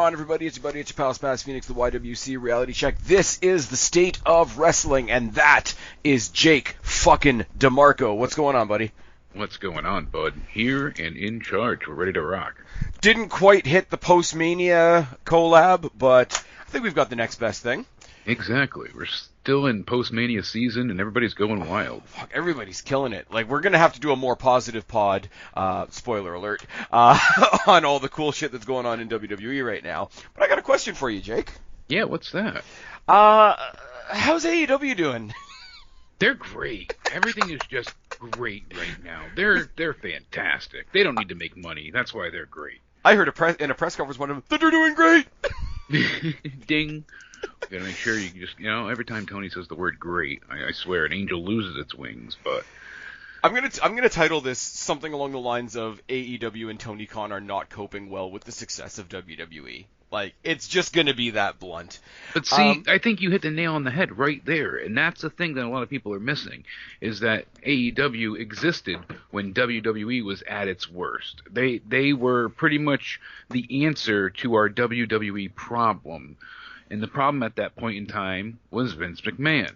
on, everybody? It's your buddy, it's your pal Spaz Phoenix, the YWC Reality Check. This is the state of wrestling, and that is Jake fucking DeMarco. What's going on, buddy? What's going on, bud? Here and in charge. We're ready to rock. Didn't quite hit the Post-Mania collab, but I think we've got the next best thing. Exactly. We're still in Post-Mania season, and everybody's going wild. Fuck, everybody's killing it. Like, we're going to have to do a more positive pod, spoiler alert, on all the cool shit that's going on in WWE right now. But I got a question for you, Jake. Yeah, what's that? How's AEW doing? They're great. Everything is just great right now. They're fantastic. They don't need to make money. That's why they're great. I heard in a press conference one of them that they're doing great. Ding. Gotta make sure you just, every time Tony says the word great, I swear an angel loses its wings, but... I'm gonna title this something along the lines of AEW and Tony Khan are not coping well with the success of WWE. Like, it's just gonna be that blunt. But see, I think you hit the nail on the head right there, and that's the thing that a lot of people are missing, is that AEW existed when WWE was at its worst. They were pretty much the answer to our WWE problem. And the problem at that point in time was Vince McMahon.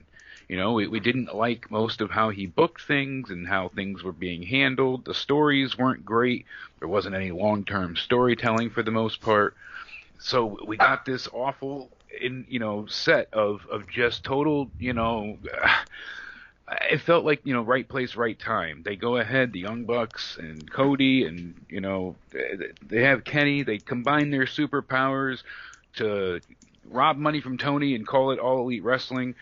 We didn't like most of how he booked things and how things were being handled. The stories weren't great. There wasn't any long-term storytelling for the most part. So we got this awful, set of just total, it felt like, right place, right time. They go ahead, the Young Bucks and Cody and, they have Kenny. They combine their superpowers to rob money from Tony and call it All Elite Wrestling.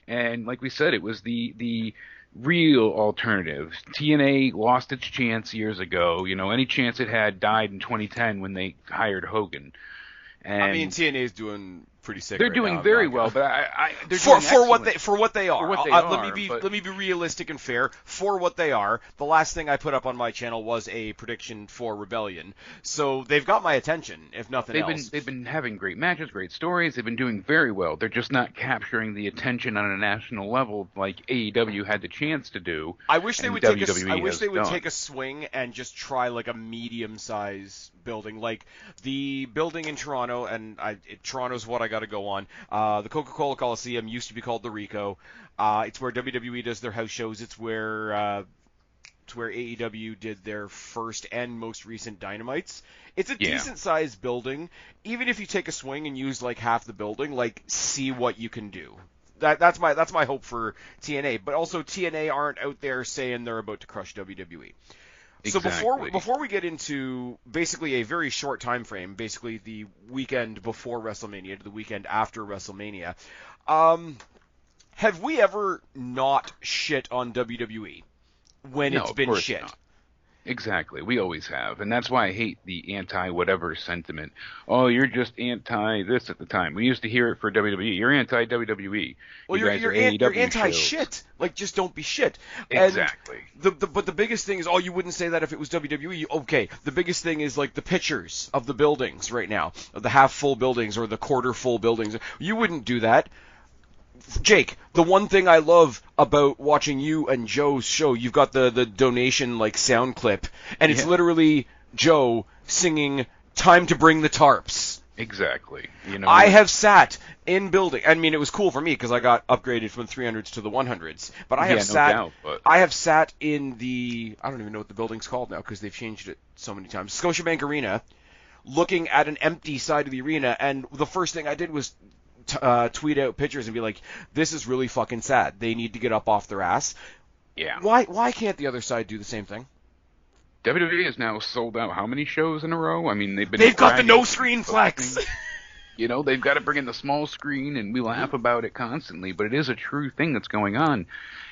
And like we said, it was the real alternative. TNA lost its chance years ago. Any chance it had died in 2010 when they hired Hogan. And I mean, TNA is doing pretty sick. They're right doing now, very well, but they're for what they are. Let me be realistic and fair. For what they are, the last thing I put up on my channel was a prediction for Rebellion, so they've got my attention. If nothing else, they've been having great matches, great stories. They've been doing very well. They're just not capturing the attention on a national level like AEW had the chance to do. I wish they would take take a swing and just try like a medium-sized building, like the building in Toronto, and Toronto's what I got to go on. The Coca-Cola Coliseum used to be called the Rico. It's where WWE does their house shows. It's where AEW did their first and most recent Dynamites. It's a decent-sized building. Even if you take a swing and use like half the building, like see what you can do. That's my hope for TNA. But also TNA aren't out there saying they're about to crush WWE. Exactly. So before we get into basically a very short time frame, basically the weekend before WrestleMania to the weekend after WrestleMania, have we ever not shit on WWE when it's been shit? Not. Exactly. We always have. And that's why I hate the anti-whatever sentiment. Oh, you're just anti-this at the time. We used to hear it for WWE. You're anti-WWE. Well, you're anti-shit. Like, just don't be shit. Exactly. But the biggest thing is, you wouldn't say that if it was WWE. Okay, the biggest thing is, like, the pictures of the buildings right now, of the half-full buildings or the quarter-full buildings. You wouldn't do that. Jake, the one thing I love about watching you and Joe's show, you've got the donation like sound clip, and it's literally Joe singing "Time to Bring the Tarps." Exactly. I have sat in building. I mean, it was cool for me because I got upgraded from 300s to the 100s. But I have sat in the, I don't even know what the building's called now because they've changed it so many times, Scotiabank Arena, looking at an empty side of the arena, and the first thing I did was tweet out pictures and be like, this is really fucking sad. They need to get up off their ass. Yeah. Why can't the other side do the same thing? WWE has now sold out how many shows in a row? I mean, they've got the no screen flex. They've got to bring in the small screen, and we laugh about it constantly, but it is a true thing that's going on.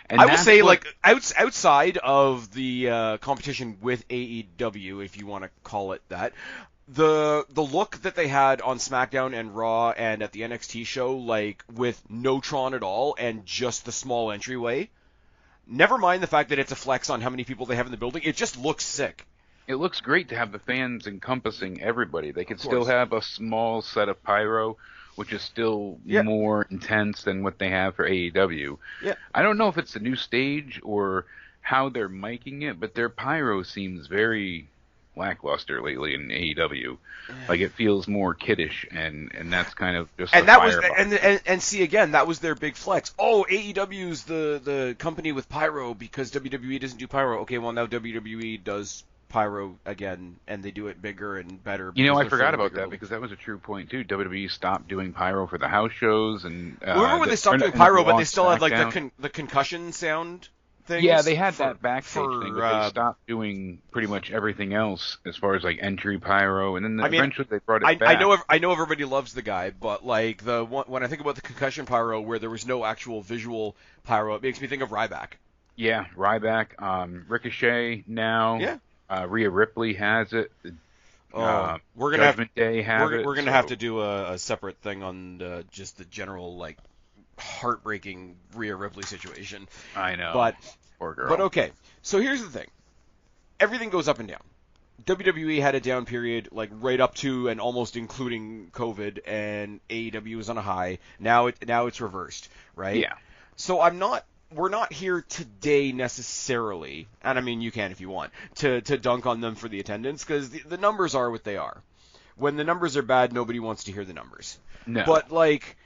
And I will say, outside of the competition with AEW, if you want to call it that, the look that they had on SmackDown and Raw and at the NXT show, like with no Tron at all and just the small entryway, never mind the fact that it's a flex on how many people they have in the building, it just looks sick. It looks great to have the fans encompassing everybody. They could still have a small set of pyro, which is still more intense than what they have for AEW. Yeah. I don't know if it's the new stage or how they're miking it, but their pyro seems very lackluster lately in AEW. Like, it feels more kiddish, and that's kind of just and a that was fire and see again, that was their big flex. Oh, AEW's the company with pyro because WWE doesn't do pyro. Okay, well now WWE does pyro again, and they do it bigger and better. You know, because I they're forgot filling about bigger that buildings. because that was a true point too. WWE stopped doing pyro for the house shows, and Remember when they stopped doing pyro, but they still had like the concussion sound things? Yeah, they had that backstage for, thing, but they stopped doing pretty much everything else as far as like entry pyro, and then eventually they brought it back. I know everybody loves the guy, but like when I think about the concussion pyro where there was no actual visual pyro, it makes me think of Ryback. Yeah, Ryback, Ricochet now. Yeah. Rhea Ripley has it. We're gonna Judgment Day have it. We're gonna have to do a separate thing on just the general like heartbreaking Rhea Ripley situation. I know, but poor girl. But okay, so here's the thing: everything goes up and down. WWE had a down period, like right up to and almost including COVID, and AEW was on a high. Now it's reversed, right? Yeah. So we're not here today necessarily, and I mean you can if you want to dunk on them for the attendance because the numbers are what they are. When the numbers are bad, nobody wants to hear the numbers. No. But like,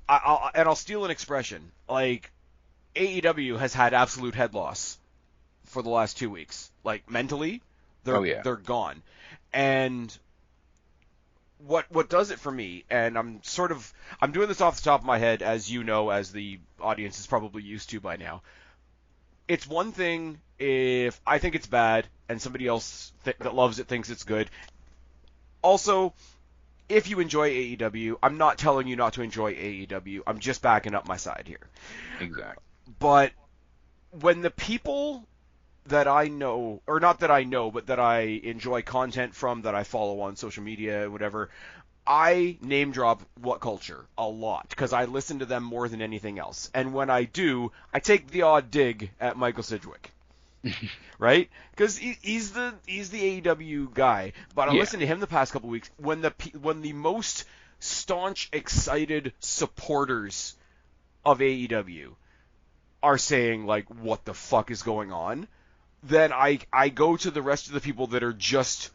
I'll steal an expression. Like, AEW has had absolute head loss for the last 2 weeks. Like mentally, they're gone. And what does it for me, and I'm doing this off the top of my head, as you know, as the audience is probably used to by now. It's one thing if I think it's bad and somebody else that loves it thinks it's good. Also, if you enjoy AEW, I'm not telling you not to enjoy AEW. I'm just backing up my side here. Exactly. But when the people that I know, or not that I know, but that I enjoy content from, that I follow on social media, whatever, I name drop What Culture a lot because I listen to them more than anything else. And when I do, I take the odd dig at Michael Sidgwick. Right? Because he's the AEW guy, but I listened to him the past couple weeks when the most staunch, excited supporters of AEW are saying like, "What the fuck is going on?" Then I go to the rest of the people that are just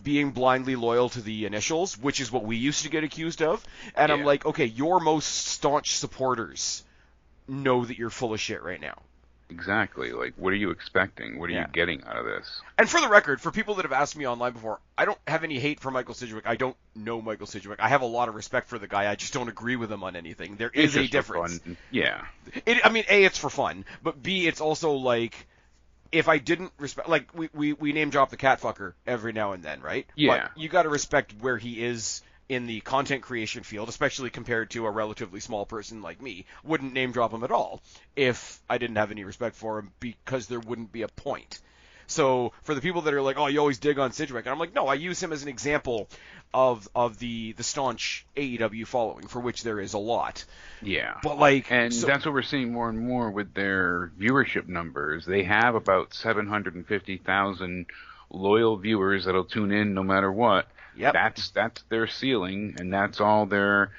being blindly loyal to the initials, which is what we used to get accused of, and I'm like, okay, your most staunch supporters know that you're full of shit right now. Exactly. Like, what are you expecting? What are you getting out of this? And for the record, for people that have asked me online before, I don't have any hate for Michael Sidgwick. I don't know Michael Sidgwick. I have a lot of respect for the guy. I just don't agree with him on anything. There is a difference. Fun. Yeah. I mean, A, it's for fun, but B, it's also like, if I didn't respect, like, we name drop the catfucker every now and then, right? Yeah. But you got to respect where he is in the content creation field, especially compared to a relatively small person like me. Wouldn't name drop him at all if I didn't have any respect for him, because there wouldn't be a point. So for the people that are like, oh, you always dig on Sidgwick, and I'm like, no, I use him as an example of the staunch AEW following, for which there is a lot. Yeah. But like, and that's what we're seeing more and more with their viewership numbers. They have about 750,000 loyal viewers that'll tune in no matter what. Yep. That's their ceiling, and that's all they're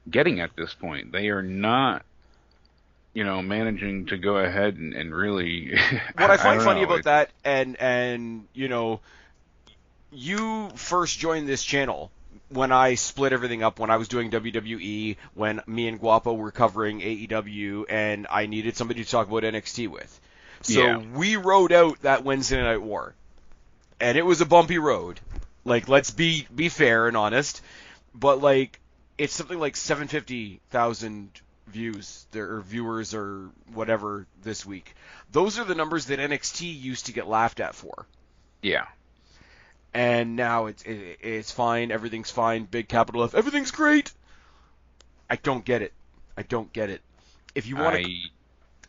getting at this point. They are not, managing to go ahead and really. What I find funny about that, and you first joined this channel when I split everything up, when I was doing WWE, when me and Guapo were covering AEW, and I needed somebody to talk about NXT with. So we rode out that Wednesday Night War, and it was a bumpy road. Like, let's be fair and honest, but like, it's something like 750,000 views or viewers or whatever this week. Those are the numbers that NXT used to get laughed at for. Yeah. And now it's fine, everything's fine, big capital F, everything's great. I don't get it. If you want to,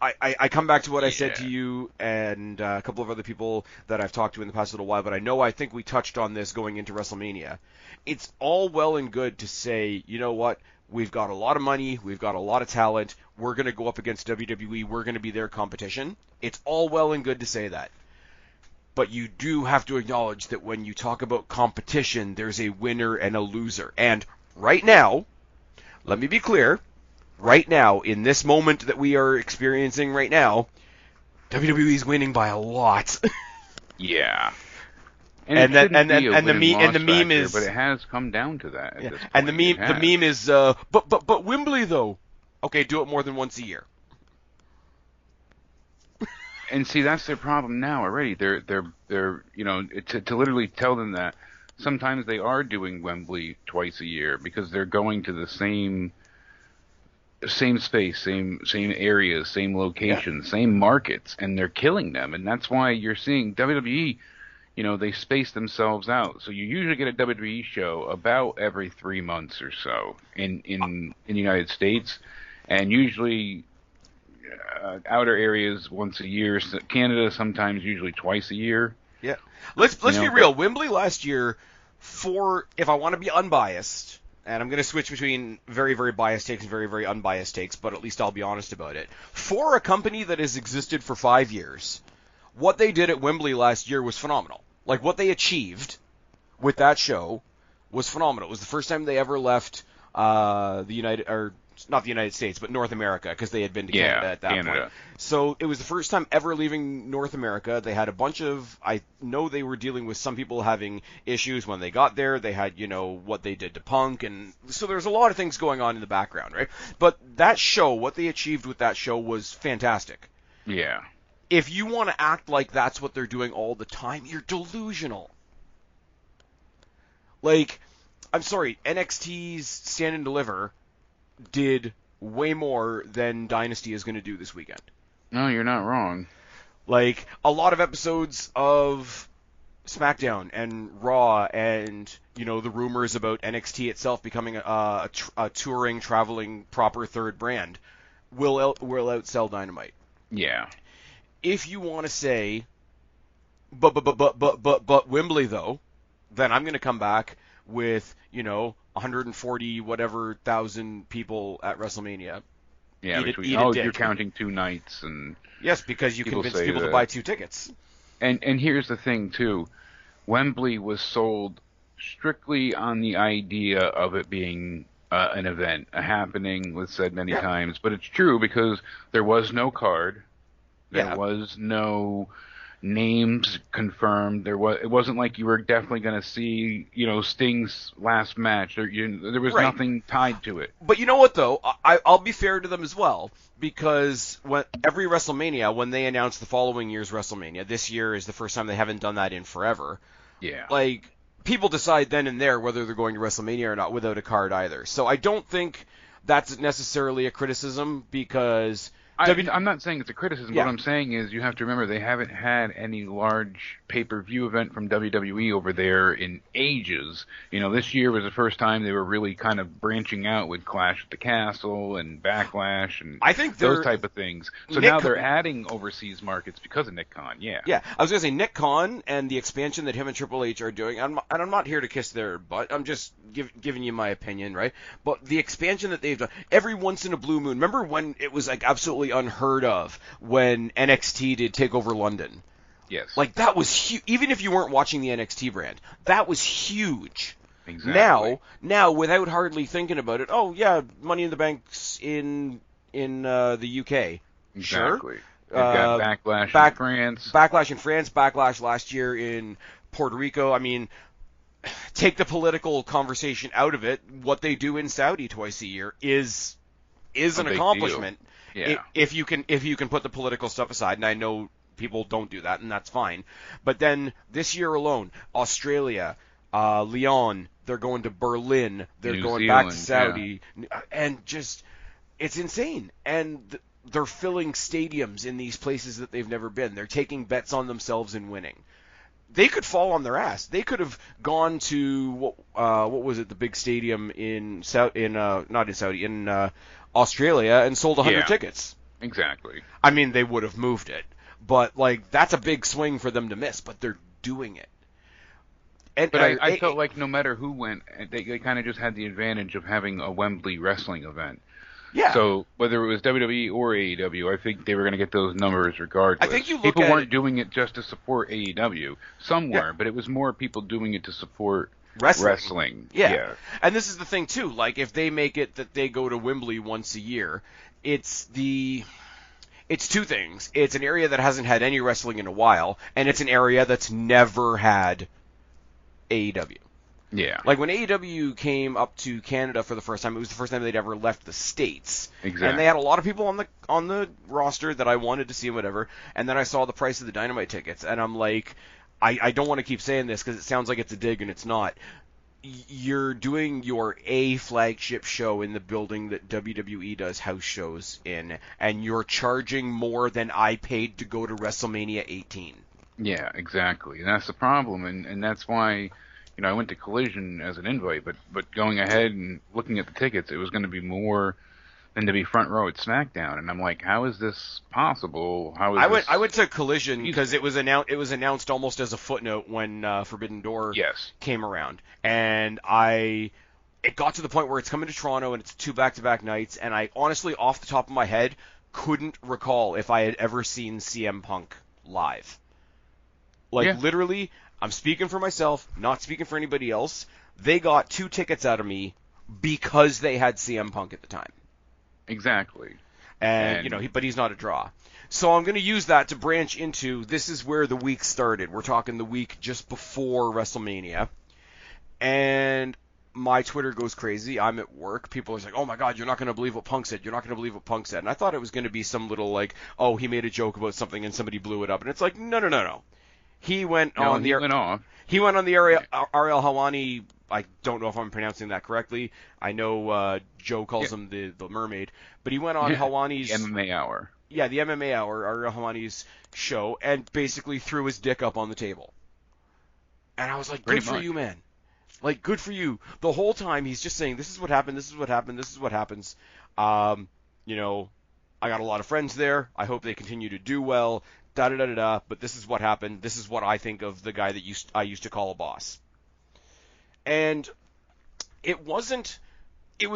I come back to what I said to you and a couple of other people that I've talked to in the past little while, but I think we touched on this going into WrestleMania. It's all well and good to say, you know what, we've got a lot of money, we've got a lot of talent, we're going to go up against WWE, we're going to be their competition. It's all well and good to say that. But you do have to acknowledge that when you talk about competition, there's a winner and a loser. And right now, let me be clear, right now, in this moment that we are experiencing right now, WWE's winning by a lot. Yeah. And it shouldn't be a and the win-loss meme factor, is, but it has come down to that at this point. and the meme is but Wembley though. Okay, do it more than once a year. And see, that's their problem now already. They're to literally tell them that sometimes they are doing Wembley twice a year because they're going to the same space, same areas, same locations, same markets, and they're killing them. And that's why you're seeing WWE, they space themselves out. So you usually get a WWE show about every 3 months or so in the United States, and usually outer areas once a year. Canada sometimes usually twice a year. Yeah. Let's be real. Wembley last year, if I want to be unbiased, and I'm going to switch between very, very biased takes and very, very unbiased takes, but at least I'll be honest about it. For a company that has existed for 5 years, what they did at Wembley last year was phenomenal. Like, what they achieved with that show was phenomenal. It was the first time they ever left not the United States, but North America, because they had been to Canada at that point. So it was the first time ever leaving North America. They had a bunch of, I know they were dealing with some people having issues when they got there. They had, what they did to Punk, and so there's a lot of things going on in the background, right? But that show, what they achieved with that show was fantastic. Yeah. If you want to act like that's what they're doing all the time, you're delusional. Like, I'm sorry, NXT's Stand and Deliver did way more than Dynasty is going to do this weekend. No, you're not wrong. Like, a lot of episodes of SmackDown and Raw and, the rumors about NXT itself becoming a touring, traveling, proper third brand will outsell Dynamite. Yeah. If you want to say, but Wembley, though, then I'm going to come back with, 140 whatever thousand people at WrestleMania. Yeah, you're counting 2 nights, and yes, because you convince people to buy 2 tickets. And here's the thing too, Wembley was sold strictly on the idea of it being an event, a happening, was said many times, but it's true because there was no card, there was no names confirmed. It wasn't like you were definitely going to see, Sting's last match. There was nothing tied to it. But you know what, though? I'll be fair to them as well, because every WrestleMania, when they announce the following year's WrestleMania, this year is the first time they haven't done that in forever. Yeah. Like, people decide then and there whether they're going to WrestleMania or not without a card either. So I don't think that's necessarily a criticism, because I'm not saying it's a criticism. What I'm saying is you have to remember they haven't had any large pay-per-view event from WWE over there in ages. This year was the first time they were really kind of branching out with Clash at the Castle and Backlash and I think those type of things. So now they're adding overseas markets because of Nick Khan, Yeah, I was going to say Nick Khan and the expansion that him and Triple H are doing, and I'm not here to kiss their butt. I'm just giving you my opinion, right? But the expansion that they've done, every once in a blue moon, remember when it was like absolutely unheard of when NXT did TakeOver London? Yes. Like, that was huge. Even if you weren't watching the NXT brand, that was huge. Exactly. Now, without hardly thinking about it, oh yeah, Money in the Bank's in the UK. Exactly. Sure. They've got Backlash in France. Backlash in France. Backlash last year in Puerto Rico. I mean, take the political conversation out of it. What they do in Saudi twice a year is an accomplishment. Yeah. If you can put the political stuff aside, and I know people don't do that, and that's fine. But then this year alone, Australia, Lyon, they're going to Berlin, they're New going Zealand, back to Saudi, and just, it's insane. And they're filling stadiums in these places that they've never been. They're taking bets on themselves and winning. They could fall on their ass. They could have gone to what was it, the big stadium in Australia and sold 100 tickets. Exactly. I mean, they would have moved it. But, like, that's a big swing for them to miss, but they're doing it. And, but I felt like no matter who went, they kind of just had the advantage of having a Wembley wrestling event. Yeah. So whether it was WWE or AEW, I think they were going to get those numbers regardless. I think people weren't doing it just to support AEW. Some were, but it was more people doing it to support wrestling. Yeah. And this is the thing, too. Like, if they make it that they go to Wembley once a year, it's 2 things. It's an area that hasn't had any wrestling in a while, and it's an area that's never had AEW. Yeah. Like when AEW came up to Canada for the first time, it was the first time they'd ever left the States. Exactly. And they had a lot of people on the roster that I wanted to see, whatever. And then I saw the price of the Dynamite tickets, and I'm like, I don't want to keep saying this because it sounds like it's a dig, and it's not. You're doing your flagship show in the building that WWE does house shows in, and you're charging more than I paid to go to WrestleMania 18. Yeah, exactly. And that's the problem, and that's why, I went to Collision as an invite, but going ahead and looking at the tickets, it was going to be more than to be front row at SmackDown, and I'm like, how is this possible? I went to Collision because it was announced almost as a footnote when Forbidden Door came around, and it got to the point where it's coming to Toronto and it's 2 back-to-back nights, and I honestly, off the top of my head, couldn't recall if I had ever seen CM Punk live. Literally, I'm speaking for myself, not speaking for anybody else. They got 2 tickets out of me because they had CM Punk at the time. Exactly. And but he's not a draw. So I'm going to use that to branch into, this is where the week started. We're talking the week just before WrestleMania. And my Twitter goes crazy. I'm at work. People are like, oh my God, you're not going to believe what Punk said. You're not going to believe what Punk said. And I thought it was going to be some little oh, he made a joke about something and somebody blew it up. And it's like, no. He went on the Ariel Helwani. I don't know if I'm pronouncing that correctly. I know Joe calls him the mermaid, but he went on Helwani's MMA Hour. Yeah, the MMA Hour, Ariel Helwani's show, and basically threw his dick up on the table. And I was like, good for you, man. Like, good for you. The whole time he's just saying, this is what happened, this is what happened, this is what happens. I got a lot of friends there. I hope they continue to do well. Da-da-da-da-da, but this is what happened. This is what I think of the guy that I used to call a boss. And it was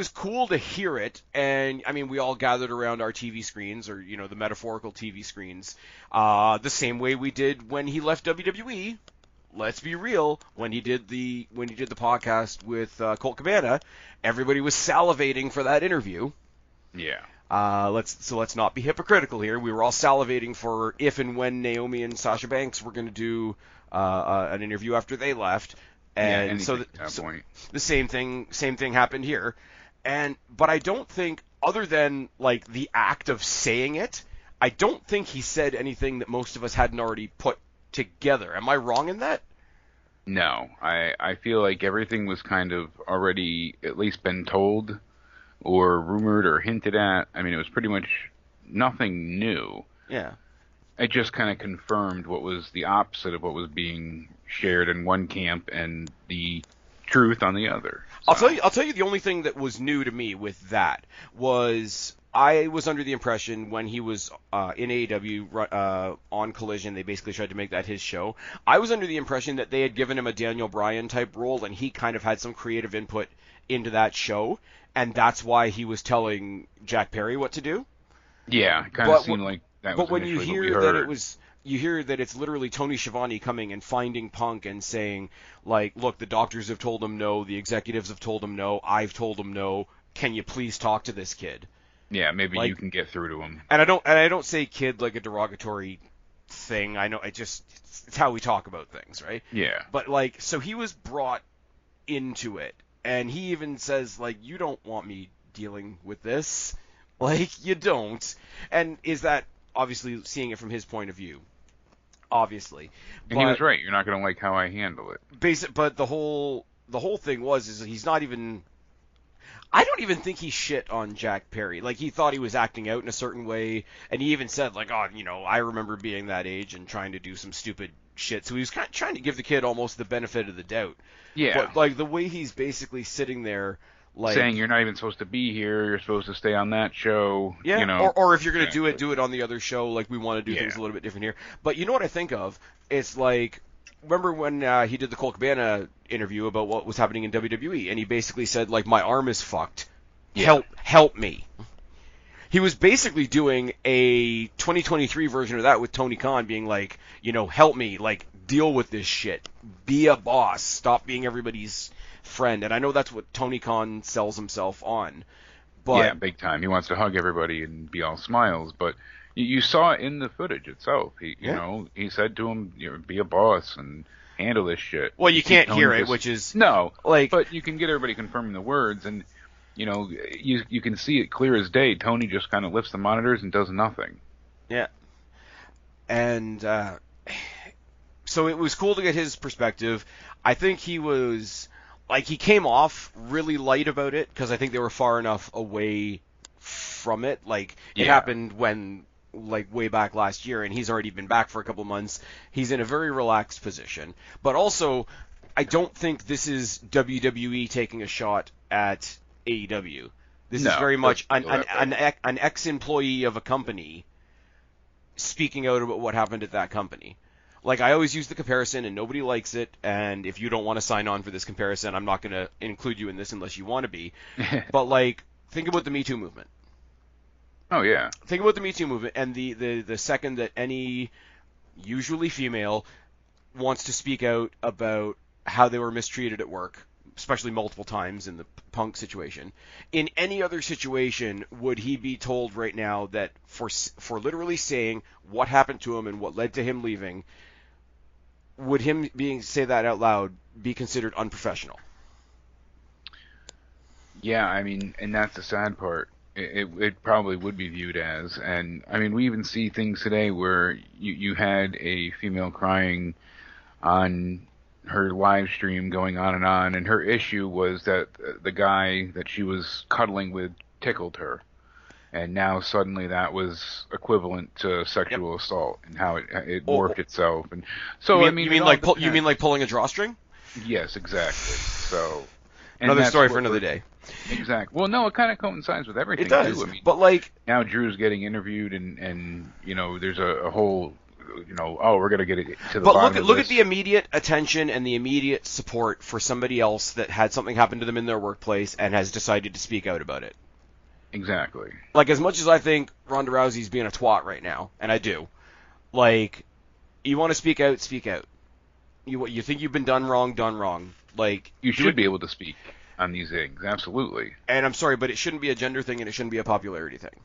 cool to hear it, and, I mean, we all gathered around our TV screens, or, the metaphorical TV screens, the same way we did when he left WWE. Let's be real, when he did the podcast with Colt Cabana, everybody was salivating for that interview. Yeah. Let's not be hypocritical here. We were all salivating for if and when Naomi and Sasha Banks were going to do an interview after they left, and the same thing happened here. But I don't think, other than the act of saying it, I don't think he said anything that most of us hadn't already put together. Am I wrong in that? No, I feel like everything was kind of already at least been told, or rumored or hinted at. I mean, it was pretty much nothing new. Yeah. It just kind of confirmed what was the opposite of what was being shared in one camp and the truth on the other. So. I'll tell you the only thing that was new to me with that was I was under the impression when he was in AEW on Collision, they basically tried to make that his show. I was under the impression that they had given him a Daniel Bryan type role, and he kind of had some creative input into that show, and that's why he was telling Jack Perry what to do. Yeah, it kind of seemed like that was. But when you hear that you hear that it's literally Tony Schiavone coming and finding Punk and saying, look, the doctors have told him no, the executives have told him no, I've told him no. Can you please talk to this kid? Yeah, maybe you can get through to him. And I don't say kid like a derogatory thing. I know it's how we talk about things, right? Yeah. But so he was brought into it, and he even says you don't want me dealing with this, you don't. And is that obviously seeing it from his point of view? Obviously. And he was right. You're not going to like how I handle it. But the whole thing is that he's not even. I don't even think he shit on Jack Perry. He thought he was acting out in a certain way, and he even said, I remember being that age and trying to do some stupid shit. So he was kind of trying to give the kid almost the benefit of the doubt. Yeah. But, the way he's basically sitting there, saying you're not even supposed to be here, you're supposed to stay on that show. Yeah, or if you're going to do it on the other show, we want to do things a little bit different here. But you know what I think of? It's remember when he did the Colt Cabana interview about what was happening in WWE, and he basically said, my arm is fucked. Yeah. Help me. He was basically doing a 2023 version of that with Tony Khan being help me, deal with this shit. Be a boss. Stop being everybody's friend. And I know that's what Tony Khan sells himself on. But yeah, big time. He wants to hug everybody and be all smiles, but You saw it in the footage itself. Yeah. He said to him, be a boss and handle this shit. Well, you can't Tony hear it, just- which is no, like, but you can get everybody confirming the words, and you can see it clear as day. Tony just kind of lifts the monitors and does nothing. yeah. And so it was cool to get his perspective. I think he was he came off really light about it because I think they were far enough away from it. Like it happened when way back last year, and he's already been back for a couple months. He's in a very relaxed position, but also I don't think this is WWE taking a shot at AEW. This is very much an ex-employee of a company speaking out about what happened at that company. Like, I always use the comparison, and nobody likes it, and if you don't want to sign on for this comparison, I'm not going to include you in this unless you want to be. But, think about the Me Too movement. Oh, yeah. Think about the Me Too movement, and the second that any, usually female, wants to speak out about how they were mistreated at work, especially multiple times in the Punk situation. In any other situation, would he be told right now that for literally saying what happened to him and what led to him leaving, would him say that out loud be considered unprofessional? Yeah, I mean, and that's the sad part. It probably would be viewed as, and I mean, we even see things today where you had a female crying on her live stream going on, and her issue was that the guy that she was cuddling with tickled her, and now suddenly that was equivalent to sexual assault, and how it morphed itself. And so you mean like pulling a drawstring? Yes, exactly. So another story for another day. Exactly. Well, no, it kind of coincides with everything. It does. Too. I mean, but now Drew's getting interviewed, and there's a whole. We're gonna get it to the bottom of this. But look at the immediate attention and the immediate support for somebody else that had something happen to them in their workplace and has decided to speak out about it. Exactly. As much as I think Ronda Rousey's being a twat right now, and I do, you want to speak out, speak out. You think you've been done wrong, done wrong. You should be able to speak on these things, absolutely. And I'm sorry, but it shouldn't be a gender thing, and it shouldn't be a popularity thing.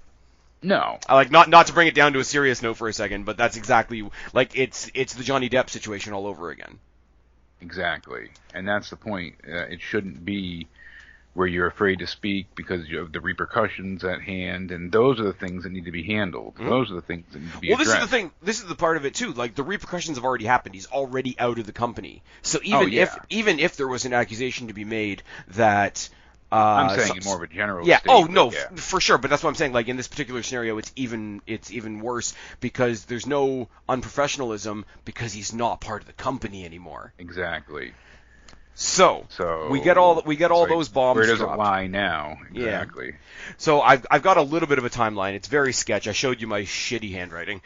No. I not to bring it down to a serious note for a second, but that's exactly it's the Johnny Depp situation all over again. Exactly, and that's the point. It shouldn't be where you're afraid to speak because of the repercussions at hand, and those are the things that need to be handled. Mm-hmm. Those are the things that need to be addressed. This is the thing. This is the part of it too. The repercussions have already happened. He's already out of the company. So even if there was an accusation to be made that. I'm saying in more of a general yeah. state. Oh no, for sure. But that's what I'm saying. In this particular scenario, it's even worse because there's no unprofessionalism because he's not part of the company anymore. Exactly. So we get all those bombs. Where does dropped. it lie now? Exactly. Yeah. So I've got a little bit of a timeline. It's very sketch. I showed you my shitty handwriting.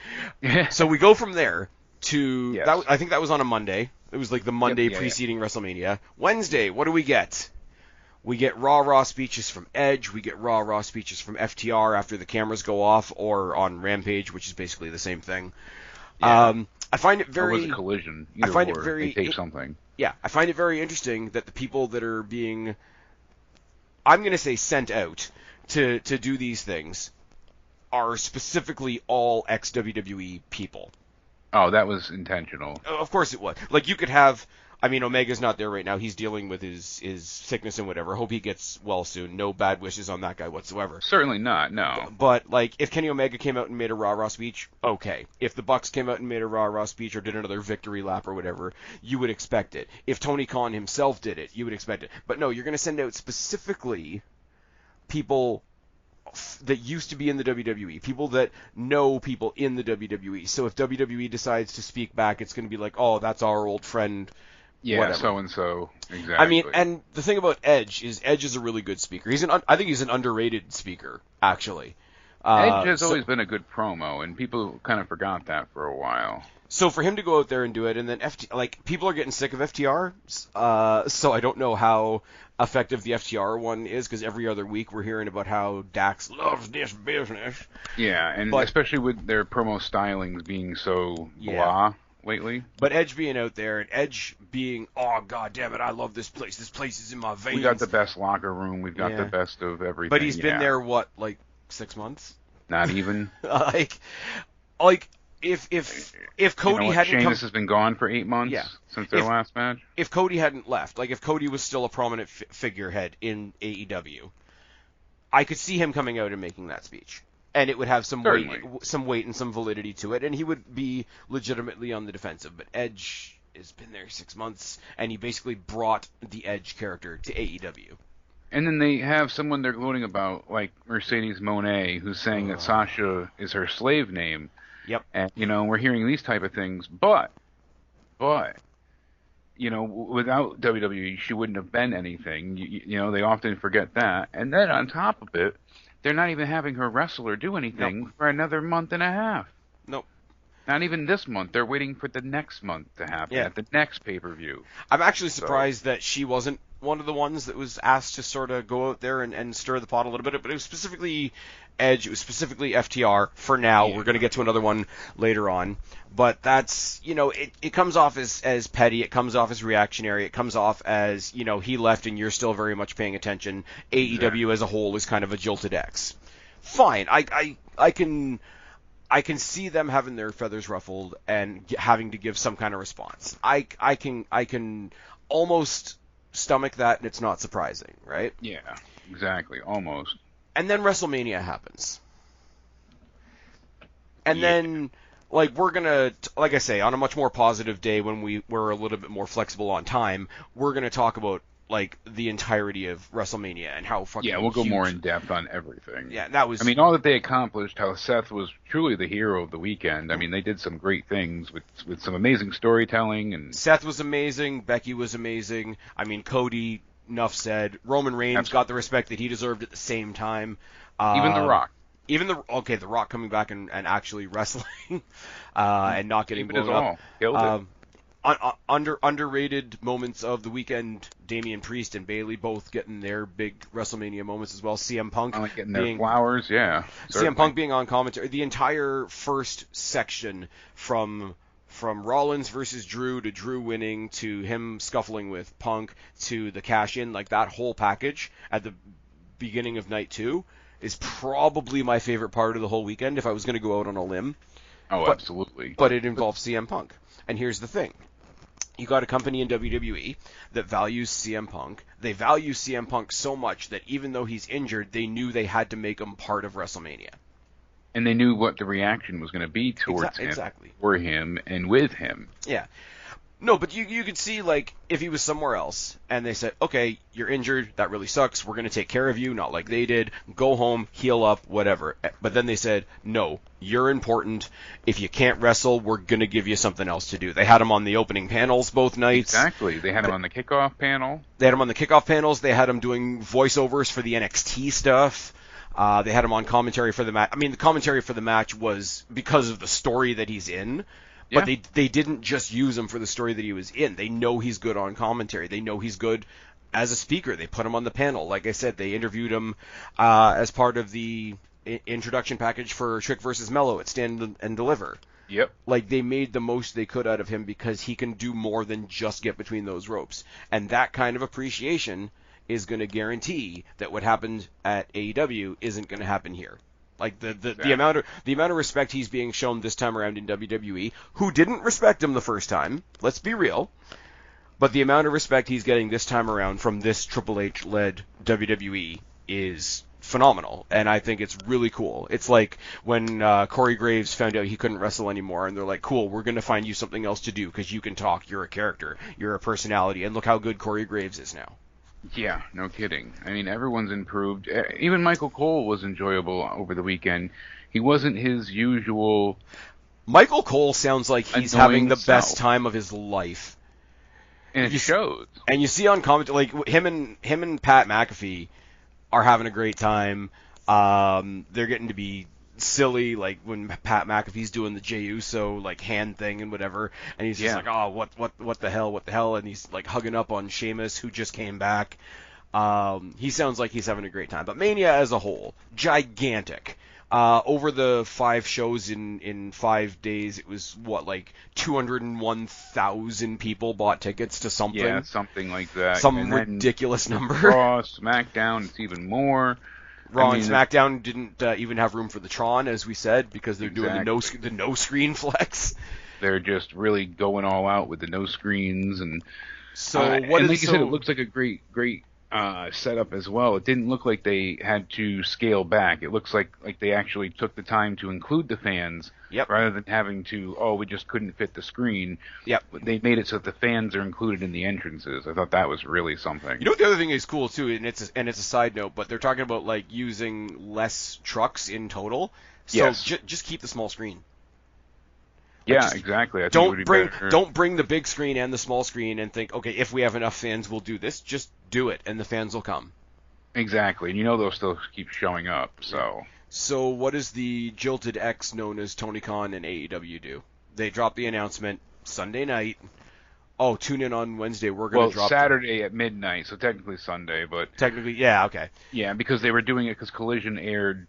So we go from there to that. I think that was on a Monday. It was the Monday preceding WrestleMania. Wednesday, what do we get? We get raw speeches from Edge. We get raw speeches from FTR after the cameras go off, or on Rampage, which is basically the same thing. Yeah. I find it very. Or was a collision? I find it very. They tape something. Yeah, I find it very interesting that the people that are being, I'm going to say, sent out to do these things, are specifically all ex-WWE people. Oh, that was intentional. Of course it was. You could have. I mean, Omega's not there right now. He's dealing with his sickness and whatever. Hope he gets well soon. No bad wishes on that guy whatsoever. Certainly not, no. But, if Kenny Omega came out and made a Raw speech, okay. If the Bucks came out and made a Raw speech or did another victory lap or whatever, you would expect it. If Tony Khan himself did it, you would expect it. But no, you're going to send out specifically people that used to be in the WWE, people that know people in the WWE. So if WWE decides to speak back, it's going to be oh, that's our old friend. Yeah, whatever. So-and-so, exactly. I mean, and the thing about Edge is a really good speaker. I think he's an underrated speaker, actually. Edge has always been a good promo, and people kind of forgot that for a while. So for him to go out there and do it, and then people are getting sick of FTR, so I don't know how effective the FTR one is, because every other week we're hearing about how Dax loves this business. Yeah, and especially with their promo stylings being so blah lately. But Edge being out there, and Edge being, oh, god damn it, I love this place. This place is in my veins. We got the best locker room. We've got the best of everything. But he's been there, 6 months? Not even. like if Cody hadn't come, Sheamus has been gone for 8 months since their last match. If Cody hadn't left, like if Cody was still a prominent figurehead in AEW, I could see him coming out and making that speech, and it would have some weight and some validity to it, and he would be legitimately on the defensive. But Edge has been there 6 months, and he basically brought the Edge character to AEW. And then they have someone they're gloating about, like Mercedes Moné, who's saying that Sasha is her slave name. Yep. And, we're hearing these type of things, but, without WWE, she wouldn't have been anything. They often forget that. And then on top of it, they're not even having her wrestle or do anything for another month and a half. Nope. Not even this month. They're waiting for the next month to happen, at the next pay-per-view. I'm actually surprised that she wasn't one of the ones that was asked to sort of go out there and stir the pot a little bit, but it was specifically Edge, it was specifically FTR for now. We're going to get to another one later on, but that's, it comes off as petty, it comes off as reactionary, it comes off as, he left and you're still very much paying attention. AEW as a whole is kind of a jilted ex. Fine, I can see them having their feathers ruffled and having to give some kind of response. I can almost stomach that, and it's not surprising, right? Yeah, exactly, almost. And then WrestleMania happens. And then, we're going to, like I say, on a much more positive day when we're a little bit more flexible on time, we're going to talk about, the entirety of WrestleMania and how fucking we'll go huge. more in depth on everything. Yeah, that was... all that they accomplished, how Seth was truly the hero of the weekend. They did some great things with some amazing storytelling. And Seth was amazing. Becky was amazing. Cody, enough said. Roman Reigns got the respect that he deserved at the same time. Even The Rock. The Rock coming back and actually wrestling and not getting blown up. Killed it. Underrated moments of the weekend, Damian Priest and Bayley both getting their big WrestleMania moments as well. CM Punk getting their flowers, yeah. CM Punk being on commentary. The entire first section from Rollins versus Drew to Drew winning to him scuffling with Punk to the cash-in, that whole package at the beginning of night 2 is probably my favorite part of the whole weekend if I was going to go out on a limb. Absolutely. But it involves CM Punk. And here's the thing. You got a company in WWE that values CM Punk. They value CM Punk so much that even though he's injured, they knew they had to make him part of WrestleMania. And they knew what the reaction was going to be towards him, for him, and with him. Yeah. No, but you could see, if he was somewhere else, and they said, okay, you're injured, that really sucks, we're going to take care of you, not like they did, go home, heal up, whatever. But then they said, no, you're important, if you can't wrestle, we're going to give you something else to do. They had him on the opening panels both nights. Exactly, they had him on the kickoff panel. They had him on the kickoff panels, they had him doing voiceovers for the NXT stuff. They had him on commentary for the match. The commentary for the match was because of the story that he's in. But they didn't just use him for the story that he was in. They know he's good on commentary. They know he's good as a speaker. They put him on the panel. Like I said, they interviewed him as part of the introduction package for Trick vs. Mello at Stand and Deliver. Yep. They made the most they could out of him because he can do more than just get between those ropes. And that kind of appreciation is going to guarantee that what happened at AEW isn't going to happen here. The amount of respect he's being shown this time around in WWE, who didn't respect him the first time, let's be real, but the amount of respect he's getting this time around from this Triple H-led WWE is phenomenal, and I think it's really cool. It's like when Corey Graves found out he couldn't wrestle anymore, and they're like, cool, we're going to find you something else to do because you can talk, you're a character, you're a personality, and look how good Corey Graves is now. Yeah, no kidding. Everyone's improved. Even Michael Cole was enjoyable over the weekend. He wasn't his usual... Michael Cole sounds like he's having the best time of his life. And it shows. And you see on commentary, him and Pat McAfee are having a great time. They're getting to be silly, when Pat McAfee's doing the Jey Uso hand thing and whatever, and he's just oh, what the hell, and he's hugging up on Sheamus, who just came back. He sounds like he's having a great time. But Mania as a whole, gigantic. Over the 5 shows in 5 days, it was 201,000 people bought tickets to something. Yeah, something like that. Some ridiculous number. Raw, SmackDown, it's even more. Raw and SmackDown didn't even have room for the Tron, as we said, because they're doing the no screen flex. They're just really going all out with the no screens, and so like you said, it looks like a great setup as well. It didn't look like they had to scale back. It looks like they actually took the time to include the fans, rather than having to, we just couldn't fit the screen. Yep. They made it so that the fans are included in the entrances. I thought that was really something. You know what the other thing is cool too, and it's a side note, but they're talking about like using less trucks in total. So just keep the small screen. Yeah, exactly. I think don't bring the big screen and the small screen and think, okay, if we have enough fans, we'll do this. Just do it, and the fans will come. Exactly, and they'll still keep showing up. So what does the Jilted X known as Tony Khan and AEW do? They dropped the announcement Sunday night. Oh, tune in on Wednesday. We're going to drop Saturday at midnight, so technically Sunday, but technically, yeah, okay. Yeah, because they were doing it because Collision aired.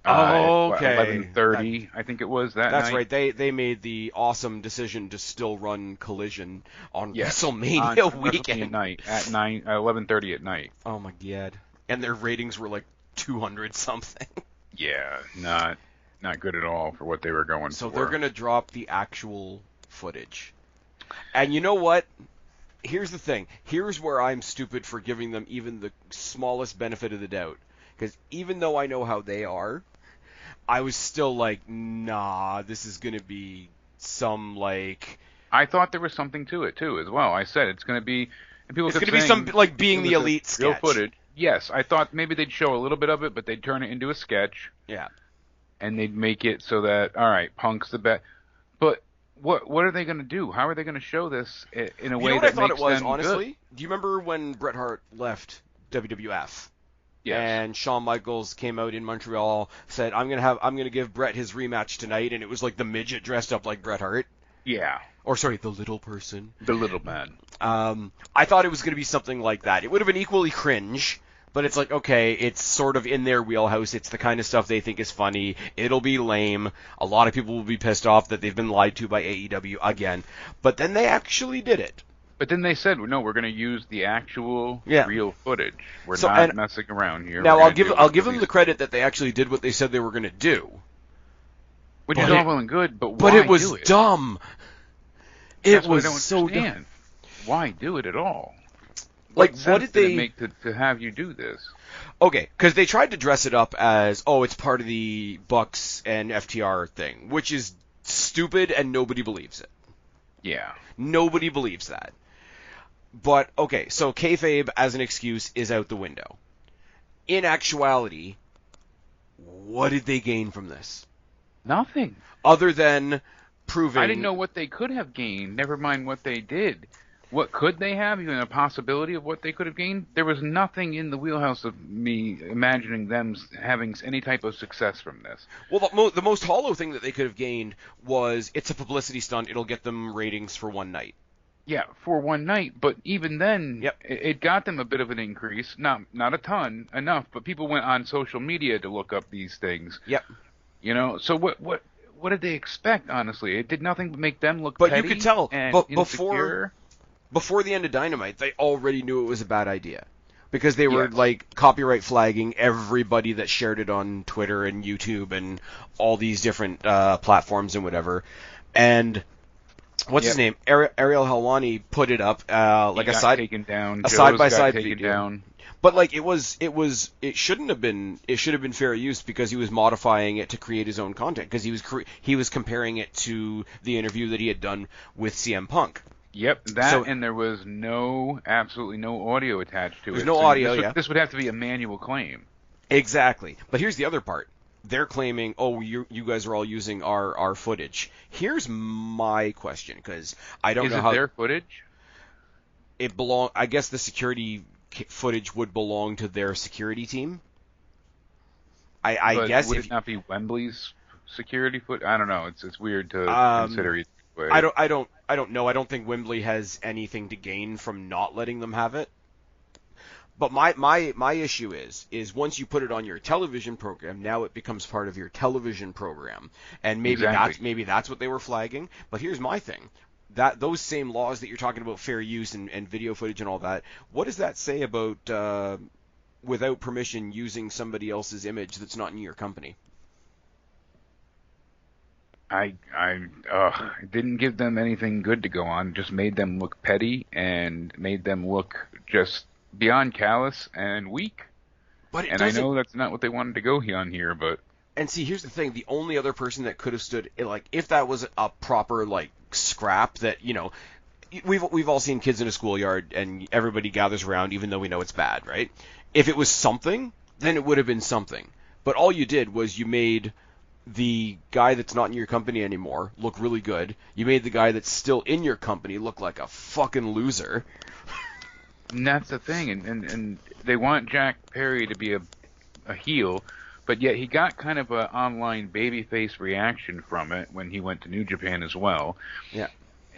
Okay. 11:30, I think it was that That's night. right. They made the awesome decision to still run Collision on WrestleMania on weekend. WrestleMania night at 11:30 at night. Oh my god! And their ratings were like 200 something. Yeah, not good at all for what they were going for. So they're gonna drop the actual footage. And you know what? Here's the thing. Here's where I'm stupid for giving them even the smallest benefit of the doubt. Because even though I know how they are, I was still like, nah, this is going to be some, like... I thought there was something to it, too, as well. I said it's going to be... And people it's going to be some, like, being the elite sketch. Real footage. Yes, I thought maybe they'd show a little bit of it, but they'd turn it into a sketch. Yeah. And they'd make it so that, all right, Punk's the best. But what are they going to do? How are they going to show this in a way that makes them good? You know what I thought it was, honestly? Do you remember when Bret Hart left WWF? Yes. And Shawn Michaels came out in Montreal, said, I'm gonna give Bret his rematch tonight, and it was like the midget dressed up like Bret Hart. Yeah. Or sorry, the little person. The little man. I thought it was gonna be something like that. It would have been equally cringe, but it's like, okay, it's sort of in their wheelhouse. It's the kind of stuff they think is funny. It'll be lame. A lot of people will be pissed off that they've been lied to by AEW again. But then they actually did it. But then they said, no, we're going to use the actual real footage. We're not messing around here. Now I'll give them the credit that they actually did what they said they were going to do. Which is all well and good, but why do it? But it was dumb. It was so dumb. Why do it at all? Like, what did they make to have you do this? Okay, because they tried to dress it up as, it's part of the Bucks and FTR thing, which is stupid and nobody believes it. Yeah. Nobody believes that. But, okay, so kayfabe as an excuse is out the window. In actuality, what did they gain from this? Nothing. Other than proving... I didn't know what they could have gained, never mind what they did. What could they have? Even a possibility of what they could have gained? There was nothing in the wheelhouse of me imagining them having any type of success from this. Well, the most hollow thing that they could have gained was it's a publicity stunt. It'll get them ratings for one night. Yeah, for one night, but even then, it got them a bit of an increase. Not a ton, enough, but people went on social media to look up these things. Yep. So what did they expect, honestly? It did nothing but make them look petty. But you could tell, insecure. Before the end of Dynamite, they already knew it was a bad idea. Because they were, copyright flagging everybody that shared it on Twitter and YouTube and all these different platforms and whatever. And... What's his name? Ariel Helwani put it up a side-by-side video. But it shouldn't have been. It should have been fair use because he was modifying it to create his own content because he was comparing it to the interview that he had done with CM Punk. Yep, and there was absolutely no audio attached to it. There's no audio. This would have to be a manual claim. Exactly. But here's the other part. They're claiming, you guys are all using our footage. Here's my question, because I don't know how... Is it their footage? I guess the security footage would belong to their security team. I guess would it not be Wembley's security footage? I don't know. It's weird to consider either way. I don't know. I don't think Wembley has anything to gain from not letting them have it. But my issue is once you put it on your television program, now it becomes part of your television program, and maybe that's what they were flagging. But here's my thing: that those same laws that you're talking about, fair use and video footage and all that, what does that say about without permission using somebody else's image that's not in your company? It didn't give them anything good to go on. Just made them look petty and made them look just beyond callous and weak. But it and doesn't. I know that's not what they wanted to go on here, but. And see, here's the thing: the only other person that could have stood, like, if that was a proper like scrap that we've all seen kids in a schoolyard and everybody gathers around, even though we know it's bad, right? If it was something, then it would have been something. But all you did was you made the guy that's not in your company anymore look really good. You made the guy that's still in your company look like a fucking loser. And that's the thing, and they want Jack Perry to be a heel, but yet he got kind of an online babyface reaction from it when he went to New Japan as well. Yeah.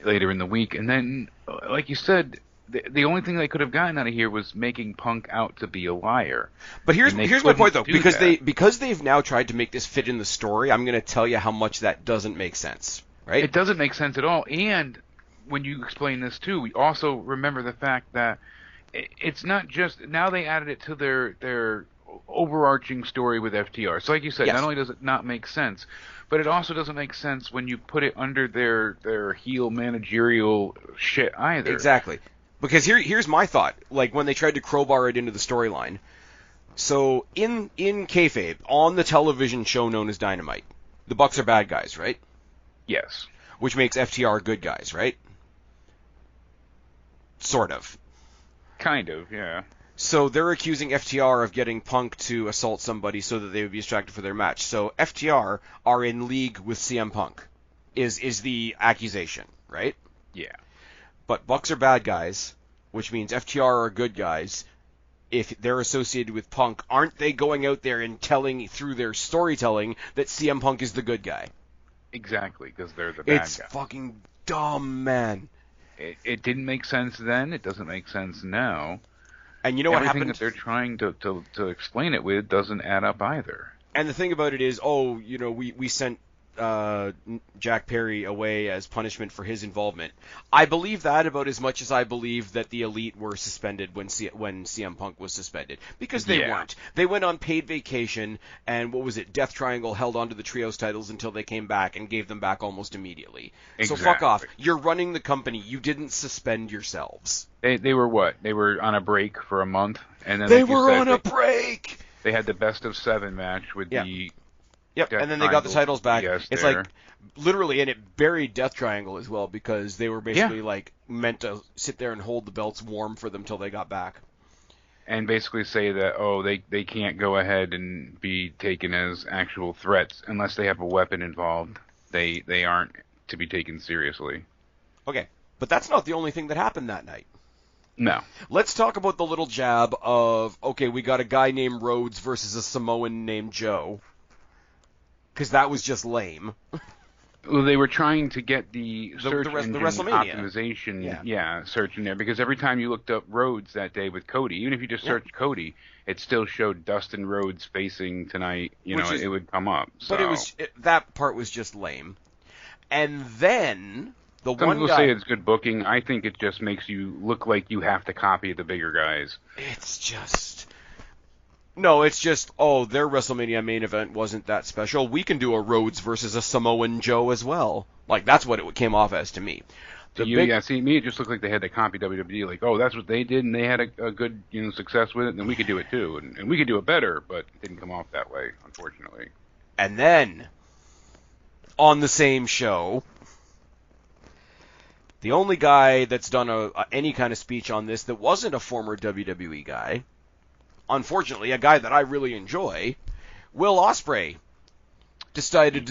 Later in the week, and then, like you said, the only thing they could have gotten out of here was making Punk out to be a liar. But here's my point, though, because they've now tried to make this fit in the story. I'm going to tell you how much that doesn't make sense, right? It doesn't make sense at all. And when you explain this too, we also remember the fact that it's not just now they added it to their overarching story with FTR. So, like you said, yes. Not only does it not make sense, but it also doesn't make sense when you put it under their heel managerial shit either. Exactly. Because here's my thought. Like, when they tried to crowbar it into the storyline. So, in kayfabe, on the television show known as Dynamite, the Bucks are bad guys, right? Yes. Which makes FTR good guys, right? Sort of. Kind of, yeah. So they're accusing FTR of getting Punk to assault somebody so that they would be distracted for their match. So FTR are in league with CM Punk, is the accusation, right? Yeah. But Bucks are bad guys, which means FTR are good guys. If they're associated with Punk, aren't they going out there and telling through their storytelling that CM Punk is the good guy? Exactly, because they're the bad guy. It's fucking dumb, man. It didn't make sense then. It doesn't make sense now. And you know what happened? Everything that they're trying to explain it with doesn't add up either. And the thing about it is, we sent Jack Perry away as punishment for his involvement. I believe that about as much as I believe that the Elite were suspended when CM Punk was suspended. Because they weren't. They went on paid vacation, and what was it? Death Triangle held onto the Trios titles until they came back and gave them back almost immediately. Exactly. So fuck off. You're running the company. You didn't suspend yourselves. They were what? They were on a break for a month, and then they were on a break. They had the best of 7 match with the. Yep, and then they got the titles back. Yes, it's like, literally, and it buried Death Triangle as well, because they were basically, like, meant to sit there and hold the belts warm for them till they got back. And basically say that, they can't go ahead and be taken as actual threats unless they have a weapon involved. They aren't to be taken seriously. Okay, but that's not the only thing that happened that night. No. Let's talk about the little jab of, okay, we got a guy named Rhodes versus a Samoan named Joe. Because that was just lame. Well, they were trying to get the search engine WrestleMania optimization, search in there, because every time you looked up Rhodes that day with Cody, even if you just searched Cody, it still showed Dustin Rhodes facing tonight. It would come up. So. But that part was just lame. And then Some people say it's good booking. I think it just makes you look like you have to copy the bigger guys. It's just their WrestleMania main event wasn't that special. We can do a Rhodes versus a Samoan Joe as well. Like, that's what it came off as to me. Me, it just looked like they had to copy WWE. Like, that's what they did, and they had a good, success with it, and we could do it too, and we could do it better, but it didn't come off that way, unfortunately. And then, on the same show, the only guy that's done any kind of speech on this that wasn't a former WWE guy, unfortunately, a guy that I really enjoy, Will Ospreay, decided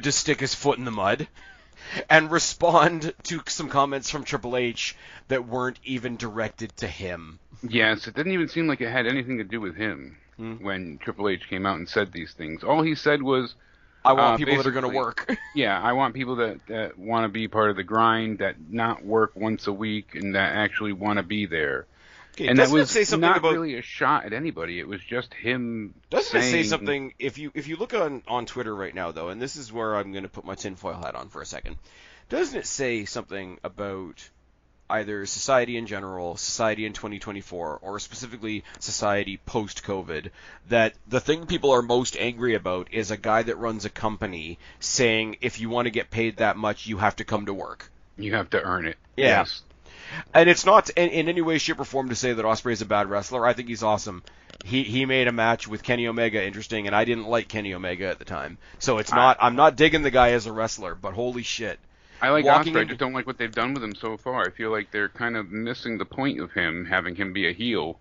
to stick his foot in the mud and respond to some comments from Triple H that weren't even directed to him. Yes, it didn't even seem like it had anything to do with him when Triple H came out and said these things. All he said was, I want people that are going to work. Yeah, I want people that want to be part of the grind, that not work once a week, and that actually want to be there. Okay, and that was not really a shot at anybody. It was just him. Doesn't it say something? If you look on Twitter right now, though, and this is where I'm going to put my tinfoil hat on for a second, doesn't it say something about either society in general, society in 2024, or specifically society post-COVID, that the thing people are most angry about is a guy that runs a company saying if you want to get paid that much, you have to come to work. You have to earn it. Yeah. Yes. And it's not in any way, shape, or form to say that Ospreay is a bad wrestler. I think he's awesome. He made a match with Kenny Omega interesting, and I didn't like Kenny Omega at the time. So it's not I'm not digging the guy as a wrestler, but holy shit. I like Ospreay, I just don't like what they've done with him so far. I feel like they're kind of missing the point of him, having him be a heel.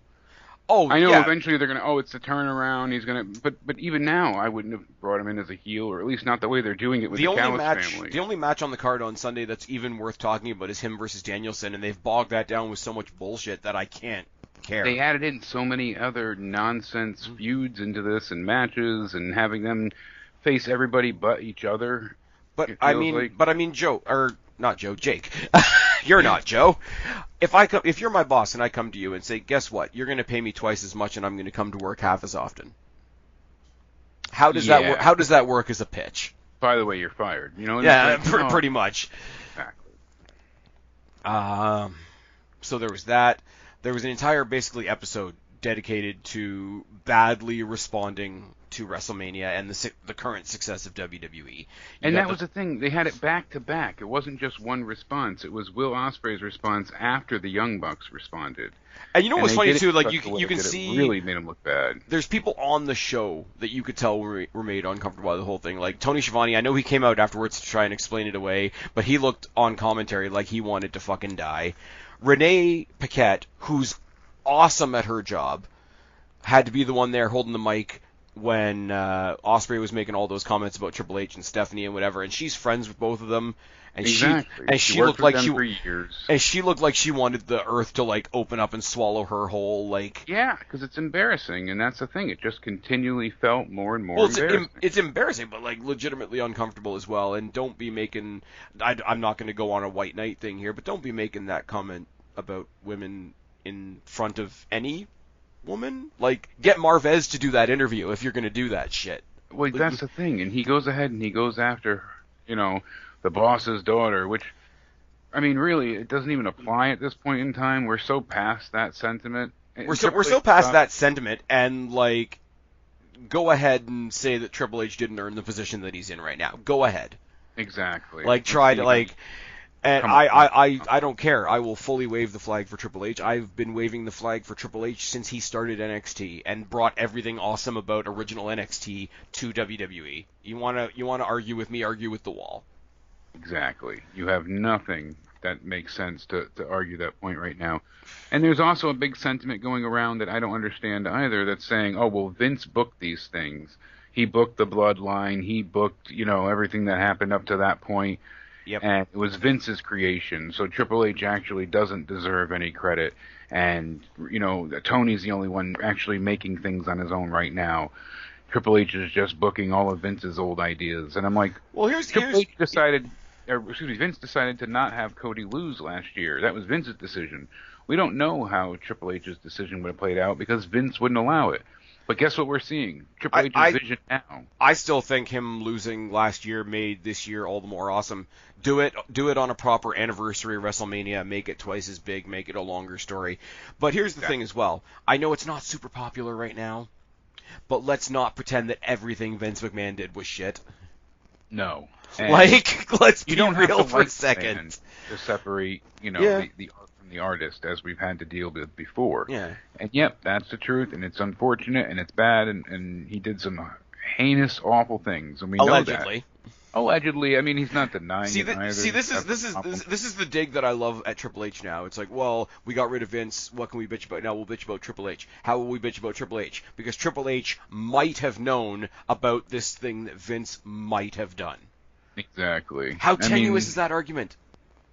Oh, I know yeah. eventually they're gonna. It's a turnaround. He's gonna. But even now, I wouldn't have brought him in as a heel, or at least not the way they're doing it with the Callis family. The only match on the card on Sunday that's even worth talking about is him versus Danielson, and they've bogged that down with so much bullshit that I can't care. They added in so many other nonsense feuds into this and matches, and having them face everybody but each other. But I mean, Joe, or not Joe, Jake. You're not Joe. If you're my boss and I come to you and say, guess what? You're going to pay me twice as much and I'm going to come to work half as often. How does that work? How does that work as a pitch? By the way, you're fired. You know? Yeah, pretty much. Exactly. So there was that. There was an entire basically episode dedicated to badly responding to WrestleMania and the current success of WWE. And that was the thing. They had it back to back. It wasn't just one response. It was Will Ospreay's response after the Young Bucks responded. And you know what's funny too? Like you can see, it really made him look bad. There's people on the show that you could tell were made uncomfortable by the whole thing. Like Tony Schiavone, I know he came out afterwards to try and explain it away, but he looked on commentary like he wanted to fucking die. Renee Paquette, who's awesome at her job, had to be the one there holding the mic when Ospreay was making all those comments about Triple H and Stephanie and whatever, and she's friends with both of them, and she looked like she looked like she wanted the earth to like open up and swallow her whole, like. Yeah, because it's embarrassing, and that's the thing. It just continually felt more and more embarrassing. It's embarrassing, but like legitimately uncomfortable as well. And don't be making. I'm not going to go on a white knight thing here, but don't be making that comment about women in front of any woman. Like, get Marvez to do that interview if you're going to do that shit. Well, that's the thing. And he goes ahead and he goes after, the boss's daughter, which, I mean, really, it doesn't even apply at this point in time. We're so past that sentiment. We're so past that sentiment, and, like, go ahead and say that Triple H didn't earn the position that he's in right now. Go ahead. Exactly. Like, try to, like... And I don't care. I will fully wave the flag for Triple H. I've been waving the flag for Triple H since he started NXT and brought everything awesome about original NXT to WWE. You wanna argue with me? Argue with the wall. Exactly. You have nothing that makes sense to argue that point right now. And there's also a big sentiment going around that I don't understand either. That's saying, oh well, Vince booked these things. He booked the Bloodline. He booked everything that happened up to that point. Yep. And it was Vince's creation, so Triple H actually doesn't deserve any credit. And, Tony's the only one actually making things on his own right now. Triple H is just booking all of Vince's old ideas. And I'm like, well, Vince decided to not have Cody lose last year. That was Vince's decision. We don't know how Triple H's decision would have played out because Vince wouldn't allow it. But guess what we're seeing? Triple H's vision now. I still think him losing last year made this year all the more awesome. Do it on a proper anniversary WrestleMania. Make it twice as big. Make it a longer story. But here's the thing as well. I know it's not super popular right now, but let's not pretend that everything Vince McMahon did was shit. No. And let's be real for a second. To separate, the art from the artist, as we've had to deal with before. Yeah. And yep, that's the truth, and it's unfortunate, and it's bad, and he did some heinous, awful things, and we know that. Allegedly, I mean, he's not denying it either. This is the dig that I love at Triple H now. It's like, well, we got rid of Vince. What can we bitch about now? We'll bitch about Triple H. How will we bitch about Triple H? Because Triple H might have known about this thing that Vince might have done. Exactly. How tenuous is that argument?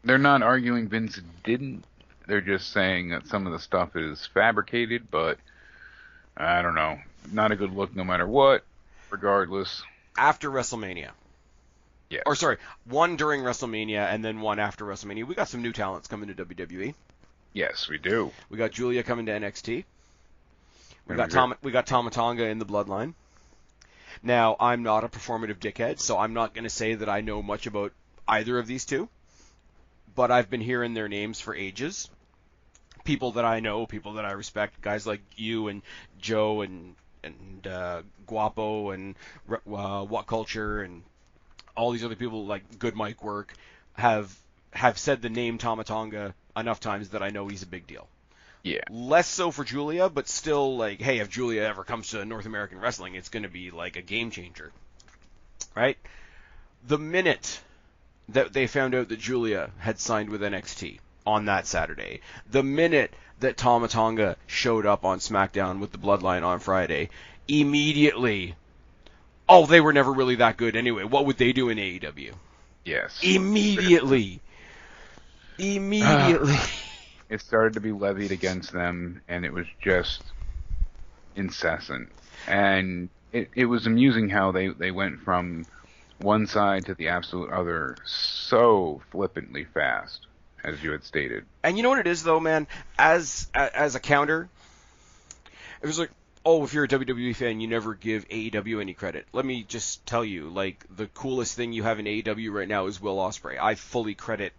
They're not arguing Vince didn't. They're just saying that some of the stuff is fabricated, but I don't know. Not a good look no matter what, regardless. After WrestleMania. Yeah. Or sorry, one during WrestleMania and then one after WrestleMania. We got some new talents coming to WWE. Yes, we do. We got Julia coming to NXT. We got Tama Tonga in the Bloodline. Now, I'm not a performative dickhead, so I'm not going to say that I know much about either of these two. but I've been hearing their names for ages. People that I know, people that I respect, guys like you and Joe and Guapo and What Culture and all these other people like Good Mike Work have said the name Tama Tonga enough times that I know he's a big deal. Yeah. Less so for Julia, but still, like, hey, if Julia ever comes to North American Wrestling, it's going to be like a game changer, right? The minute that they found out that Julia had signed with NXT on that Saturday, the minute that Tama Tonga showed up on SmackDown with the Bloodline on Friday, immediately, oh, they were never really that good anyway. What would they do in AEW? Yes. Immediately. It started to be levied against them, and it was just incessant. And it was amusing how they went from one side to the absolute other so flippantly fast, as you had stated. And you know what it is, though, man? As a counter, it was like, oh, if you're a WWE fan, you never give AEW any credit. Let me just tell you, like, the coolest thing you have in AEW right now is Will Ospreay. I fully credit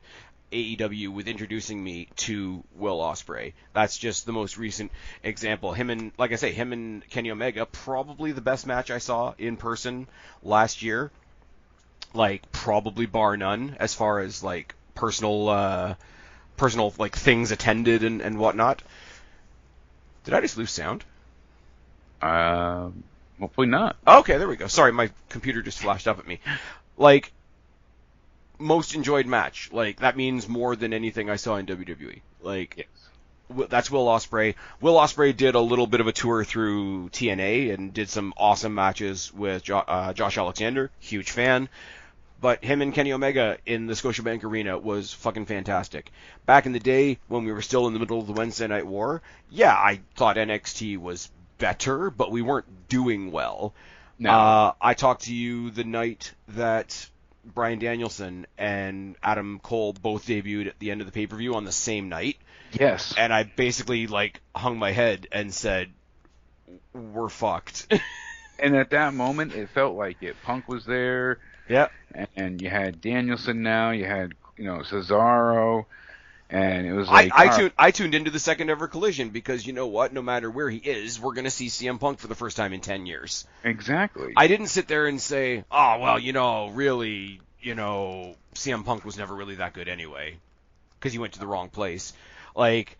AEW with introducing me to Will Ospreay. That's just the most recent example. Him and Kenny Omega, probably the best match I saw in person last year. Like, probably bar none, as far as, like, personal like things attended and whatnot. Did I just lose sound? Hopefully not. Okay, there we go. Sorry, my computer just flashed up at me. Like, most enjoyed match. Like, that means more than anything I saw in WWE. Like, yes. That's Will Ospreay. Will Ospreay did a little bit of a tour through TNA and did some awesome matches with Josh Alexander. Huge fan. But him and Kenny Omega in the Scotiabank Arena was fucking fantastic. Back in the day, when we were still in the middle of the Wednesday Night War, yeah, I thought NXT was better, but we weren't doing well. No. I talked to you the night that Bryan Danielson and Adam Cole both debuted at the end of the pay-per-view on the same night. Yes. And I basically, like, hung my head and said, we're fucked. And at that moment, it felt like it. Punk was there. Yeah. And you had Danielson now. You had, Cesaro. And it was like... I tuned into the second ever Collision because, you know what? No matter where he is, we're going to see CM Punk for the first time in 10 years. Exactly. I didn't sit there and say, oh, well, really, CM Punk was never really that good anyway because he went to the wrong place. Like,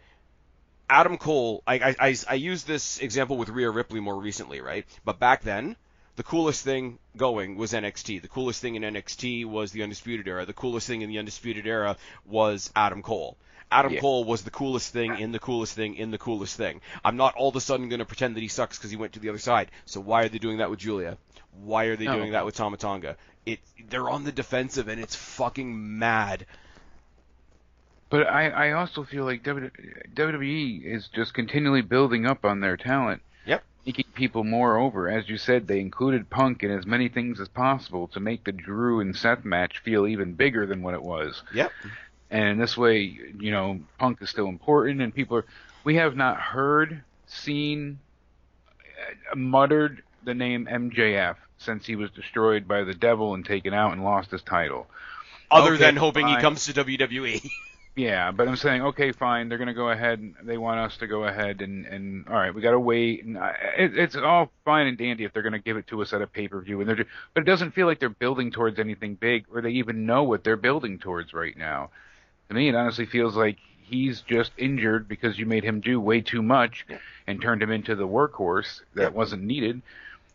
Adam Cole, I used this example with Rhea Ripley more recently, right? But back then, the coolest thing going was NXT. The coolest thing in NXT was the Undisputed Era. The coolest thing in the Undisputed Era was Adam Cole. Adam Cole was the coolest thing in the coolest thing in the coolest thing. I'm not all of a sudden going to pretend that he sucks because he went to the other side. So why are they doing that with Julia? Why are they doing that with Tama Tonga? They're on the defensive, and it's fucking mad. But I also feel like WWE is just continually building up on their talent. Yep. Making people more over. As you said, they included Punk in as many things as possible to make the Drew and Seth match feel even bigger than what it was. Yep. And in this way, Punk is still important, and we have not heard, seen, muttered the name MJF since he was destroyed by the devil and taken out and lost his title. Other than hoping he comes to WWE. Yeah, but I'm saying, okay, fine, they're going to go ahead, and they want us to go ahead, and all right, we got to wait. And it's all fine and dandy if they're going to give it to us at a pay-per-view, but it doesn't feel like they're building towards anything big, or they even know what they're building towards right now. To me, it honestly feels like he's just injured because you made him do way too much and turned him into the workhorse that wasn't needed.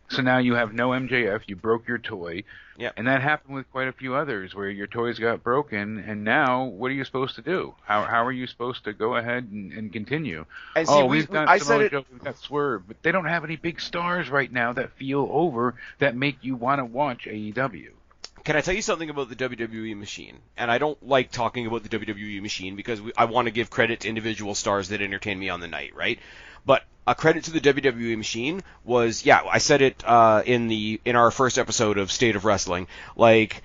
So now you have no MJF, you broke your toy, and that happened with quite a few others where your toys got broken, and now what are you supposed to do? How are you supposed to go ahead and continue? And see, we've got Samoa Joe, we've got Swerve, but they don't have any big stars right now that feel over, that make you want to watch AEW. Can I tell you something about the WWE machine? And I don't like talking about the WWE machine because I want to give credit to individual stars that entertain me on the night, right? But a credit to the WWE machine was, I said it in our first episode of State of Wrestling. Like,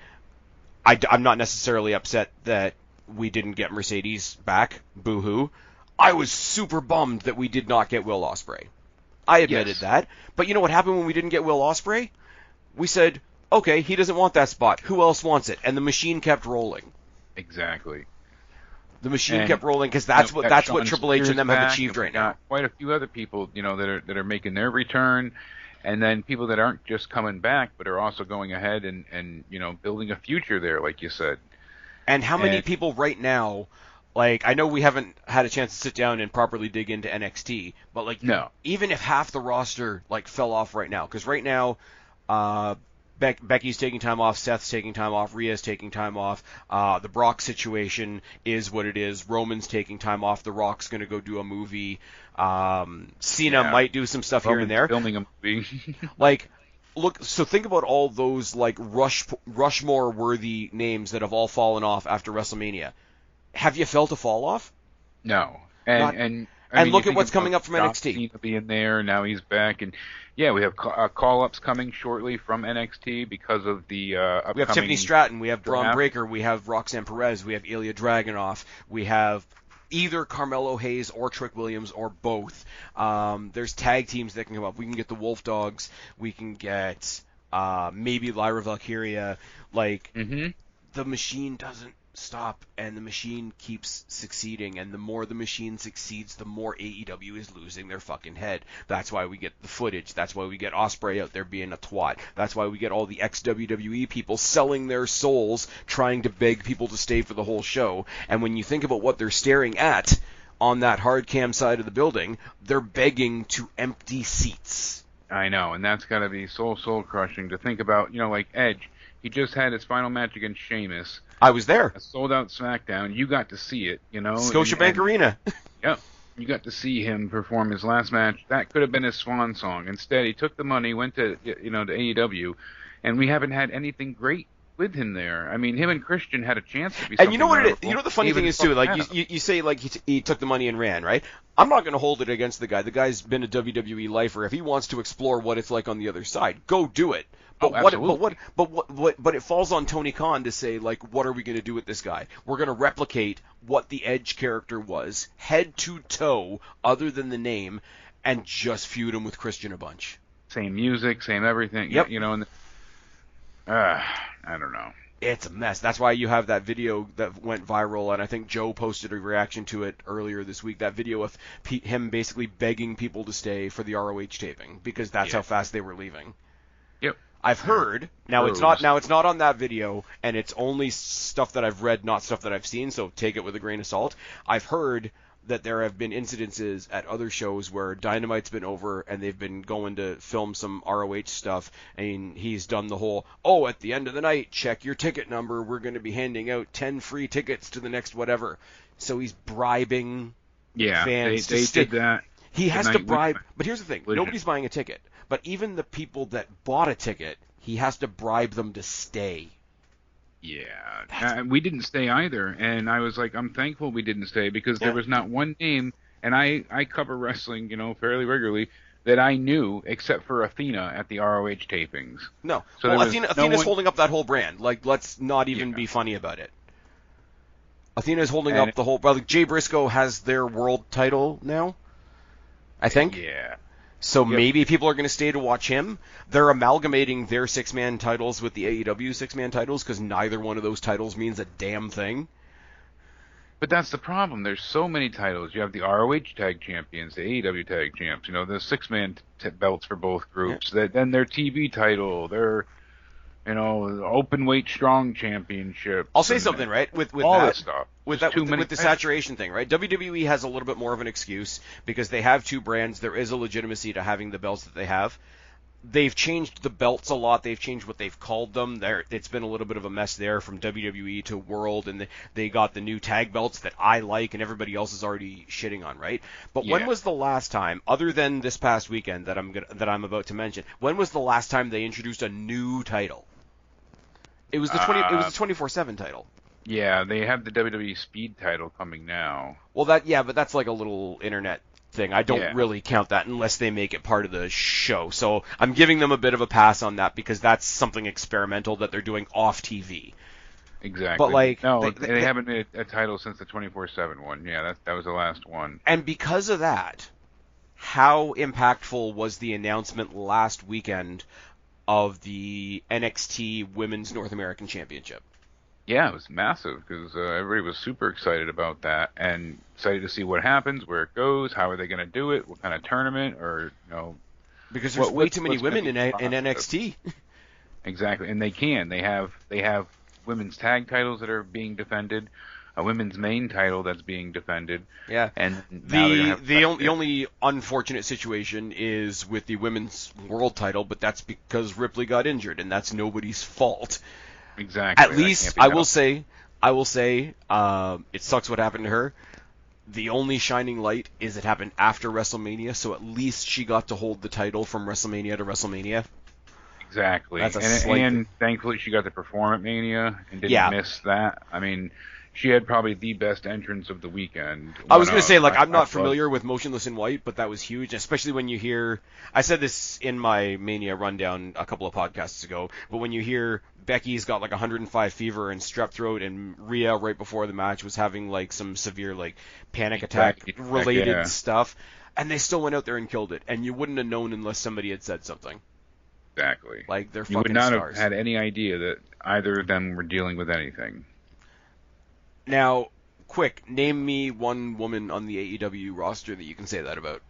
I'm not necessarily upset that we didn't get Mercedes back. Boo-hoo. I was super bummed that we did not get Will Ospreay. I admitted that. But you know what happened when we didn't get Will Ospreay? We said, okay, he doesn't want that spot. Who else wants it? And the machine kept rolling. Exactly. The machine And kept rolling because you that's know, what got that's Shawn what Triple H Spears and them have back, achieved and we right now. got quite a few other people, you know, that are making their return, and then people that aren't just coming back, but are also going ahead and you know, building a future there, like you said. And how many And people right now, like, I know we haven't had a chance to sit down and properly dig into NXT, but like, no, even if half the roster like fell off right now, because right now, Becky's taking time off, Seth's taking time off, Rhea's taking time off, the Brock situation is what it is. Roman's taking time off. The Rock's gonna go do a movie. Cena yeah, might do some stuff here and Roman's there. filming a movie. Like, look, so think about all those like Rushmore worthy names that have all fallen off after WrestleMania. Have you felt a fall off? No, Not. and I And mean, you look at think what's about coming up from John NXT. Cena being there, now he's back, and yeah, we have call-ups coming shortly from NXT because of the upcoming We have Tiffany Stratton, we have Braun draft. Breaker, we have Roxanne Perez, we have Ilya Dragunov, we have either Carmelo Hayes or Trick Williams or both. There's tag teams that can come up. We can get the Wolf Dogs. We can get maybe Lyra Valkyria. Like, the machine doesn't stop, and the machine keeps succeeding, and the more the machine succeeds, the more AEW is losing their fucking head. That's why we get the footage. That's why we get Ospreay out there being a twat. That's why we get all the ex-WWE people selling their souls, trying to beg people to stay for the whole show. And when you think about what they're staring at on that hard cam side of the building, they're begging to empty seats. I know, and that's got to be soul crushing to think about. You know, like Edge, he just had his final match against Sheamus. I was there. A sold out SmackDown. You got to see it, you know. Scotiabank Arena. Yep. You got to see him perform his last match. That could have been his swan song. Instead, he took the money, went to to AEW, and we haven't had anything great with him there. I mean, him and Christian had a chance to be. And you know what it is? memorable. You know what the funny thing is too? Like you say, like he took the money and ran, right? I'm not going to hold it against the guy. The guy's been a WWE lifer. If he wants to explore what it's like on the other side, go do it. But but it falls on Tony Khan to say, like, what are we going to do with this guy? We're going to replicate what the Edge character was, head to toe, other than the name, and just feud him with Christian a bunch. Same music, same everything. Yep. You know, and I don't know. It's a mess. That's why you have that video that went viral, and I think Joe posted a reaction to it earlier this week. That video of him basically begging people to stay for the ROH taping because that's how fast they were leaving. Yep. I've heard. Now it's not on that video, and it's only stuff that I've read, not stuff that I've seen. So take it with a grain of salt. I've heard that there have been incidences at other shows where Dynamite's been over and they've been going to film some ROH stuff, and he's done the whole, at the end of the night, check your ticket number, we're going to be handing out 10 free tickets to the next whatever. So he's bribing fans they did that. He has to bribe, but here's the thing, Collision. Nobody's buying a ticket, but even the people that bought a ticket, he has to bribe them to stay. Yeah, we didn't stay either, and I was like, I'm thankful we didn't stay because there was not one name, and I cover wrestling, you know, fairly regularly, that I knew except for Athena at the ROH tapings. No, so well, Athena's holding up that whole brand. Like, let's not even be funny about it. Athena's holding up the whole. Well, like, Jay Briscoe has their world title now, I think. Yeah. So maybe people are going to stay to watch him. They're amalgamating their six-man titles with the AEW six-man titles because neither one of those titles means a damn thing. But that's the problem. There's so many titles. You have the ROH Tag Champions, the AEW Tag Champs, you know, the six-man belts for both groups. Yeah. Then their TV title, their, you know, open weight strong championship. I'll say something, right? With all that this stuff. With the saturation thing, right? WWE has a little bit more of an excuse because they have two brands. There is a legitimacy to having the belts that they have. They've changed the belts a lot. They've changed what they've called them. It's been a little bit of a mess there from WWE to World, and they got the new tag belts that I like and everybody else is already shitting on, right? But when was the last time, other than this past weekend that I'm about to mention, when was the last time they introduced a new title? It was the 24/7 title. Yeah, they have the WWE Speed title coming now. Well, but that's like a little internet thing. I don't really count that unless they make it part of the show. So I'm giving them a bit of a pass on that because that's something experimental that they're doing off TV. Exactly. But like, no, they haven't made a title since the 24/7 one. Yeah, that was the last one. And because of that, how impactful was the announcement last weekend of the NXT Women's North American Championship? Yeah, it was massive because everybody was super excited about that and excited to see what happens, where it goes, how are they going to do it, what kind of tournament, or Because there's way too many what's going to women be in the process. NXT. Exactly, and they have women's tag titles that are being defended, a women's main title that's being defended, Yeah. and now they're going to The have the a only, the only unfortunate situation is with the women's world title, but that's because Ripley got injured, and that's nobody's fault. At exactly that least can't be helped. I will say, it sucks what happened to her. The only shining light is it happened after WrestleMania, so at least she got to hold the title from WrestleMania to WrestleMania. Exactly, That's a slight thing. and thankfully she got to perform at Mania and didn't Yeah, miss that. I mean, she had probably the best entrance of the weekend. I was One gonna of say, like, I'm I not love. familiar with Motionless in White, but that was huge, especially when you hear. I said this in my Mania rundown a couple of podcasts ago, but when you hear Becky's got like 105 fever and strep throat, and Rhea right before the match was having like some severe like panic attack Anxiety attack, related yeah, stuff, and they still went out there and killed it, and you wouldn't have known unless somebody had said something. exactly. Like, they're You would fucking not have stars. had any idea that either of them were dealing with anything. Now, quick, name me one woman on the AEW roster that you can say that about.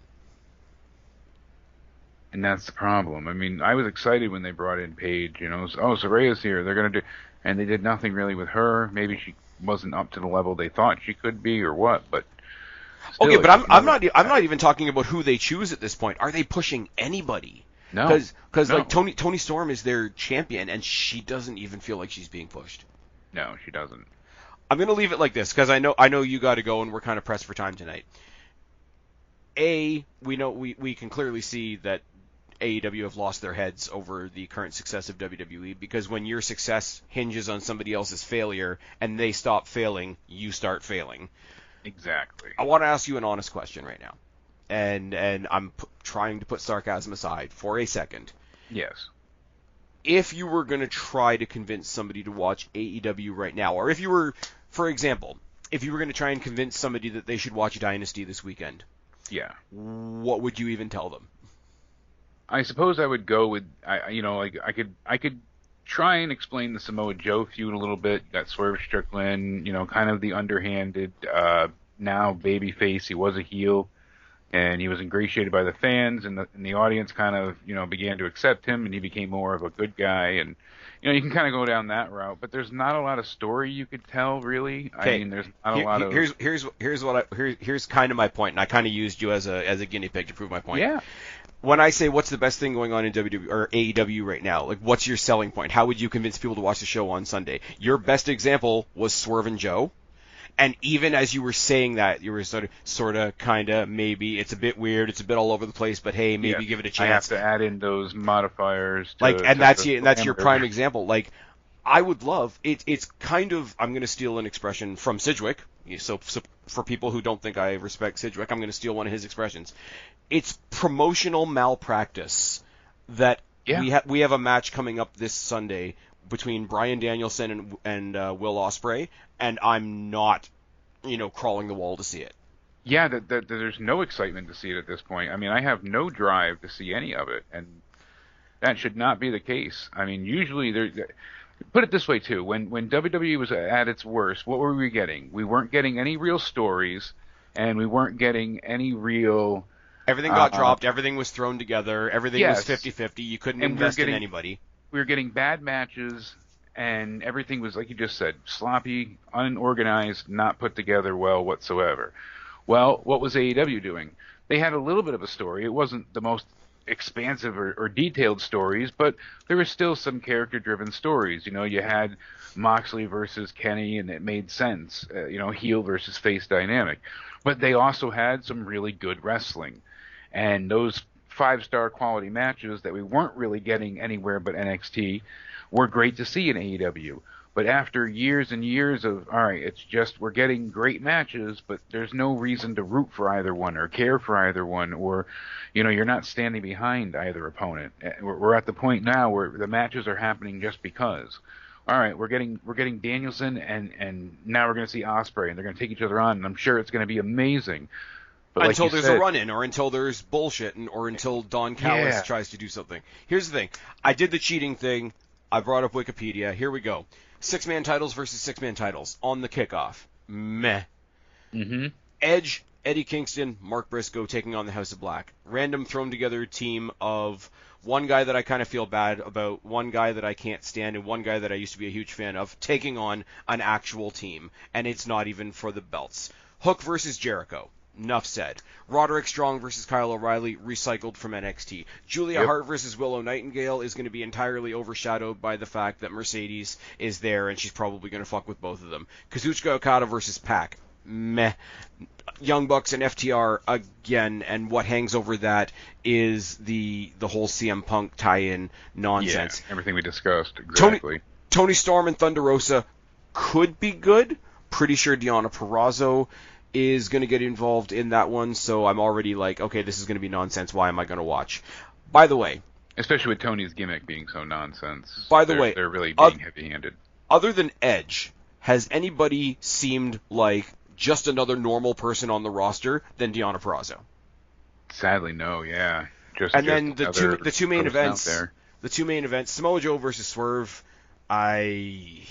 And that's the problem. I mean, I was excited when they brought in Paige, oh, Soraya's here. They're going to do, and they did nothing really with her. Maybe she wasn't up to the level they thought she could be or what, but Okay, still, but it was I'm never not I'm that. not even talking about who they choose at this point. Are they pushing anybody? No, Because like no, Tony Storm is their champion, and she doesn't even feel like she's being pushed. no, she doesn't. I'm gonna leave it like this because I know you got to go, and we're kind of pressed for time tonight. We know we can clearly see that AEW have lost their heads over the current success of WWE, because when your success hinges on somebody else's failure and they stop failing, you start failing. Exactly. I want to ask you an honest question right now, and I'm trying to put sarcasm aside for a second. Yes. If you were going to try to convince somebody to watch AEW right now, or if you were, for example, if you were going to try and convince somebody that they should watch Dynasty this weekend, Yeah. what would you even tell them? I suppose I would go with like I could try and explain the Samoa Joe feud a little bit. Got Swerve Strickland, kind of the underhanded now babyface. He was a heel, and he was ingratiated by the fans, and the audience kind of began to accept him, and he became more of a good guy. And you can kind of go down that route, but there's not a lot of story you could tell, really. I Okay, mean, there's not a lot of here's kind of my point, and I kind of used you as a guinea pig to prove my point. yeah. When I say what's the best thing going on in WWE or AEW right now, like, what's your selling point? How would you convince people to watch the show on Sunday? Your best example was Swerve and Joe. And even as you were saying that, you were sort of, kind of, maybe it's a bit weird, it's a bit all over the place, but hey, Yes, maybe give it a I have chance. to add in those modifiers Like, to and set the that's your prime parameters. example. Like, I would love it. It's kind of, I'm going to steal an expression from Sidgwick. So for people who don't think I respect Sidgwick, I'm going to steal one of his expressions. It's promotional malpractice that Yeah. we have a match coming up this Sunday between Bryan Danielson and Will Ospreay, and I'm not crawling the wall to see it. Yeah, that there's no excitement to see it at this point. I mean, I have no drive to see any of it, and that should not be the case. I mean, usually put it this way too. When WWE was at its worst, what were we getting? We weren't getting any real stories, and we weren't getting any real. Everything got Uh, dropped, everything was thrown together, everything was yes, 50-50, you couldn't and we were invest in getting anybody. we were getting bad matches, and everything was like you just said, sloppy, unorganized, not put together well whatsoever. Well, what was AEW doing? They had a little bit of a story. It wasn't the most expansive or detailed stories, but there were still some character-driven stories. You had Moxley versus Kenny, and it made sense. Heel versus face dynamic. But they also had some really good wrestling, and those five-star quality matches that we weren't really getting anywhere but NXT were great to see in AEW. But after years and years of, all right, it's just we're getting great matches, but there's no reason to root for either one or care for either one, or, you're not standing behind either opponent. We're at the point now where the matches are happening just because. All right, we're getting Danielson, and now we're going to see Ospreay, and they're going to take each other on, and I'm sure it's going to be amazing. But like Until you there's a said, run-in, or until there's bullshit, or until Don Callis yeah, tries to do something. Here's the thing. I did the cheating thing. I brought up Wikipedia. Here we go. 6-man titles versus 6-man titles on the kickoff. Meh. Mm-hmm. Edge, Eddie Kingston, Mark Briscoe taking on the House of Black. Random thrown together team of one guy that I kind of feel bad about, one guy that I can't stand, and one guy that I used to be a huge fan of, taking on an actual team. And it's not even for the belts. Hook versus Jericho. Enough said. Roderick Strong versus Kyle O'Reilly, recycled from NXT. Julia Hart versus Willow Nightingale is going to be entirely overshadowed by the fact that Mercedes is there, and she's probably going to fuck with both of them. Kazuchika Okada versus Pac. Meh. Young Bucks and FTR again, and what hangs over that is the whole CM Punk tie-in nonsense. Yeah, everything we discussed, exactly. Tony Storm and Thunder Rosa could be good. Pretty sure Deonna Purrazzo is going to get involved in that one, so I'm already like, okay, this is going to be nonsense. Why am I going to watch? By the way, especially with Tony's gimmick being so nonsense. By the way, they're really being heavy-handed. Other than Edge, has anybody seemed like just another normal person on the roster than Deonna Purrazzo? Sadly, no. Yeah. And then the two main events. The two main events: Samoa Joe versus Swerve. I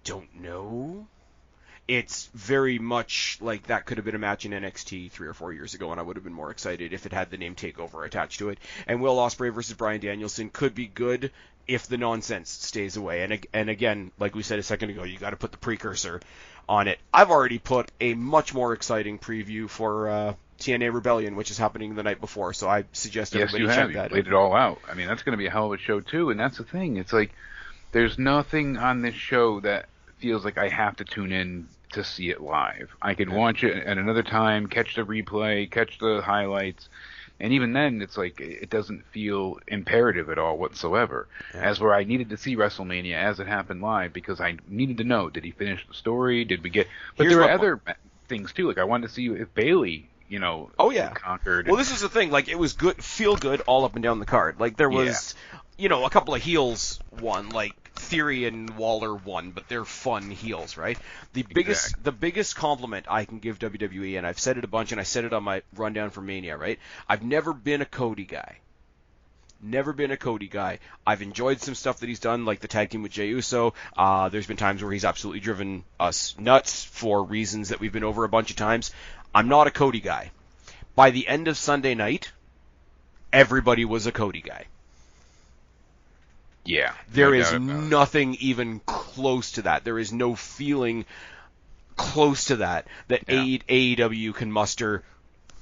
don't know. It's very much like that could have been a match in NXT 3 or 4 years ago, and I would have been more excited if it had the name Takeover attached to it. And Will Ospreay versus Bryan Danielson could be good if the nonsense stays away. And again, like we said a second ago, you got to put the precursor on it. I've already put a much more exciting preview for TNA Rebellion, which is happening the night before, so I suggest everybody check that out. You laid it all out. I mean, that's going to be a hell of a show, too, and that's the thing. It's like there's nothing on this show that feels like I have to tune in to see it live. I could watch it at another time, catch the replay, catch the highlights, and even then, it's like it doesn't feel imperative at all whatsoever. Yeah. As where I needed to see WrestleMania as it happened live because I needed to know, did he finish the story? Did we get... But there were other things, too. Like, I wanted to see if Bayley, conquered. Well, this is the thing. Like, it was good, feel good all up and down the card. Like, there was, a couple of heels won, like Theory and Waller won, but they're fun heels, right? The biggest compliment I can give WWE, and I've said it a bunch, and I said it on my rundown for Mania, right? I've never been a Cody guy. Never been a Cody guy. I've enjoyed some stuff that he's done, like the tag team with Jey Uso. There's been times where he's absolutely driven us nuts for reasons that we've been over a bunch of times. I'm not a Cody guy. By the end of Sunday night, everybody was a Cody guy. Yeah. There is nothing even close to that. There is no feeling close to that AEW can muster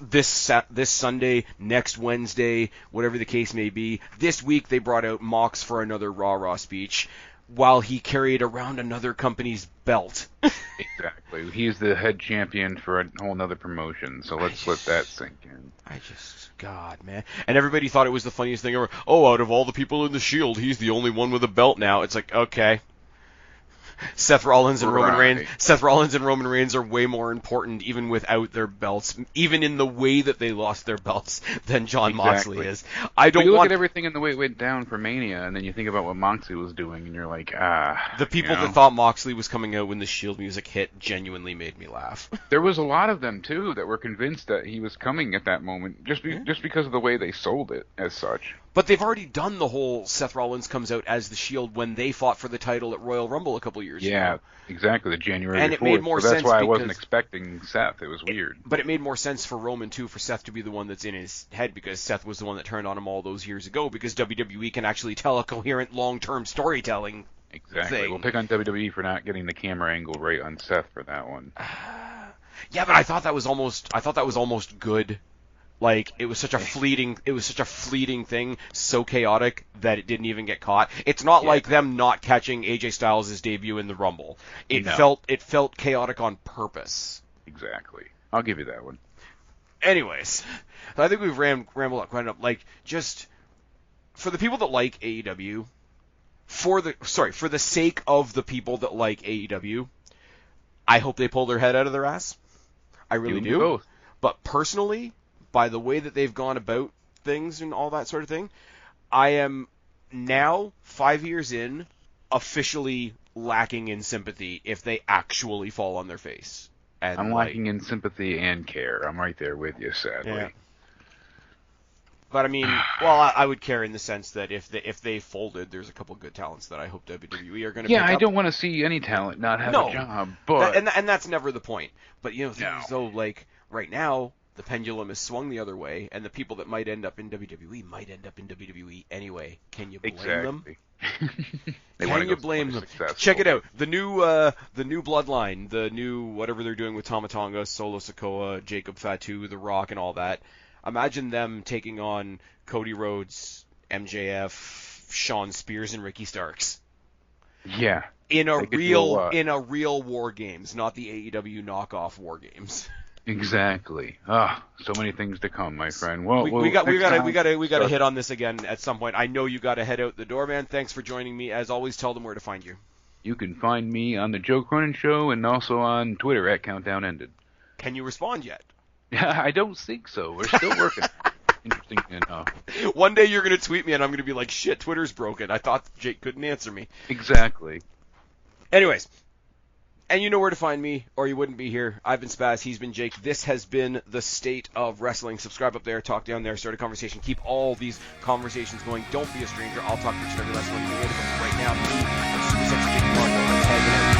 this Sunday, next Wednesday, whatever the case may be. This week they brought out Mox for another Raw speech while he carried around another company's belt. Exactly. He's the head champion for a whole nother promotion, so let's let that sink in. God, man. And everybody thought it was the funniest thing ever. Oh, out of all the people in the Shield, he's the only one with a belt now. It's like, okay. Seth Rollins and Roman Reigns are way more important even without their belts, even in the way that they lost their belts, than Jon Moxley is. You look at everything and the way it went down for Mania, and then you think about what Moxley was doing, and you're like, The people that thought Moxley was coming out when the Shield music hit genuinely made me laugh. There was a lot of them, too, that were convinced that he was coming at that moment, just because of the way they sold it as such. But they've already done the whole Seth Rollins comes out as the Shield when they fought for the title at Royal Rumble a couple years ago. Yeah, exactly, the January and before. It made more sense. That's why I wasn't expecting Seth. It was weird. But it made more sense for Roman, too, for Seth to be the one that's in his head, because Seth was the one that turned on him all those years ago, because WWE can actually tell a coherent long-term storytelling thing. We'll pick on WWE for not getting the camera angle right on Seth for that one. Yeah, but I thought that was almost good. Like, it was such a fleeting thing, so chaotic that it didn't even get caught. It's not like them not catching AJ Styles' debut in the Rumble. It felt chaotic on purpose. Exactly. I'll give you that one. Anyways, I think we've rambled up quite enough. Like, just for the people that like AEW, for the sake of the people that like AEW, I hope they pull their head out of their ass. I really do. Both. But personally, by the way that they've gone about things and all that sort of thing, I am now, 5 years in, officially lacking in sympathy if they actually fall on their face. And I'm lacking in sympathy and care. I'm right there with you, sadly. Yeah. But I mean, well, I would care in the sense that if they folded, there's a couple good talents that I hope WWE are going to pick up. Yeah, I don't want to see any talent not have a job, but and that's never the point. But so like right now, the pendulum is swung the other way, and the people that might end up in WWE might end up in WWE anyway. Can you blame them? Can you blame them? Check it out. The new Bloodline, the new whatever they're doing with Tama Tonga, Solo Sikoa, Jacob Fatu, The Rock, and all that. Imagine them taking on Cody Rhodes, MJF, Shawn Spears, and Ricky Starks. Yeah. In a real War Games, not the AEW knockoff War Games. Exactly. So many things to come, my friend. Well, we got to hit on this again at some point. I know you got to head out the door, man. Thanks for joining me. As always, tell them where to find you. You can find me on the Joe Cronin Show and also on Twitter at CountdownEnded. Can you respond yet? I don't think so. We're still working. Interesting enough. One day you're going to tweet me and I'm going to be like, shit, Twitter's broken. I thought Jake couldn't answer me. Exactly. Anyways, and you know where to find me, or you wouldn't be here. I've been Spaz, he's been Jake. This has been The State of Wrestling. Subscribe up there, talk down there, start a conversation. Keep all these conversations going. Don't be a stranger. I'll talk to you every last one. Right now, me, I'm Super Sexy Jake Marco. Let's head in.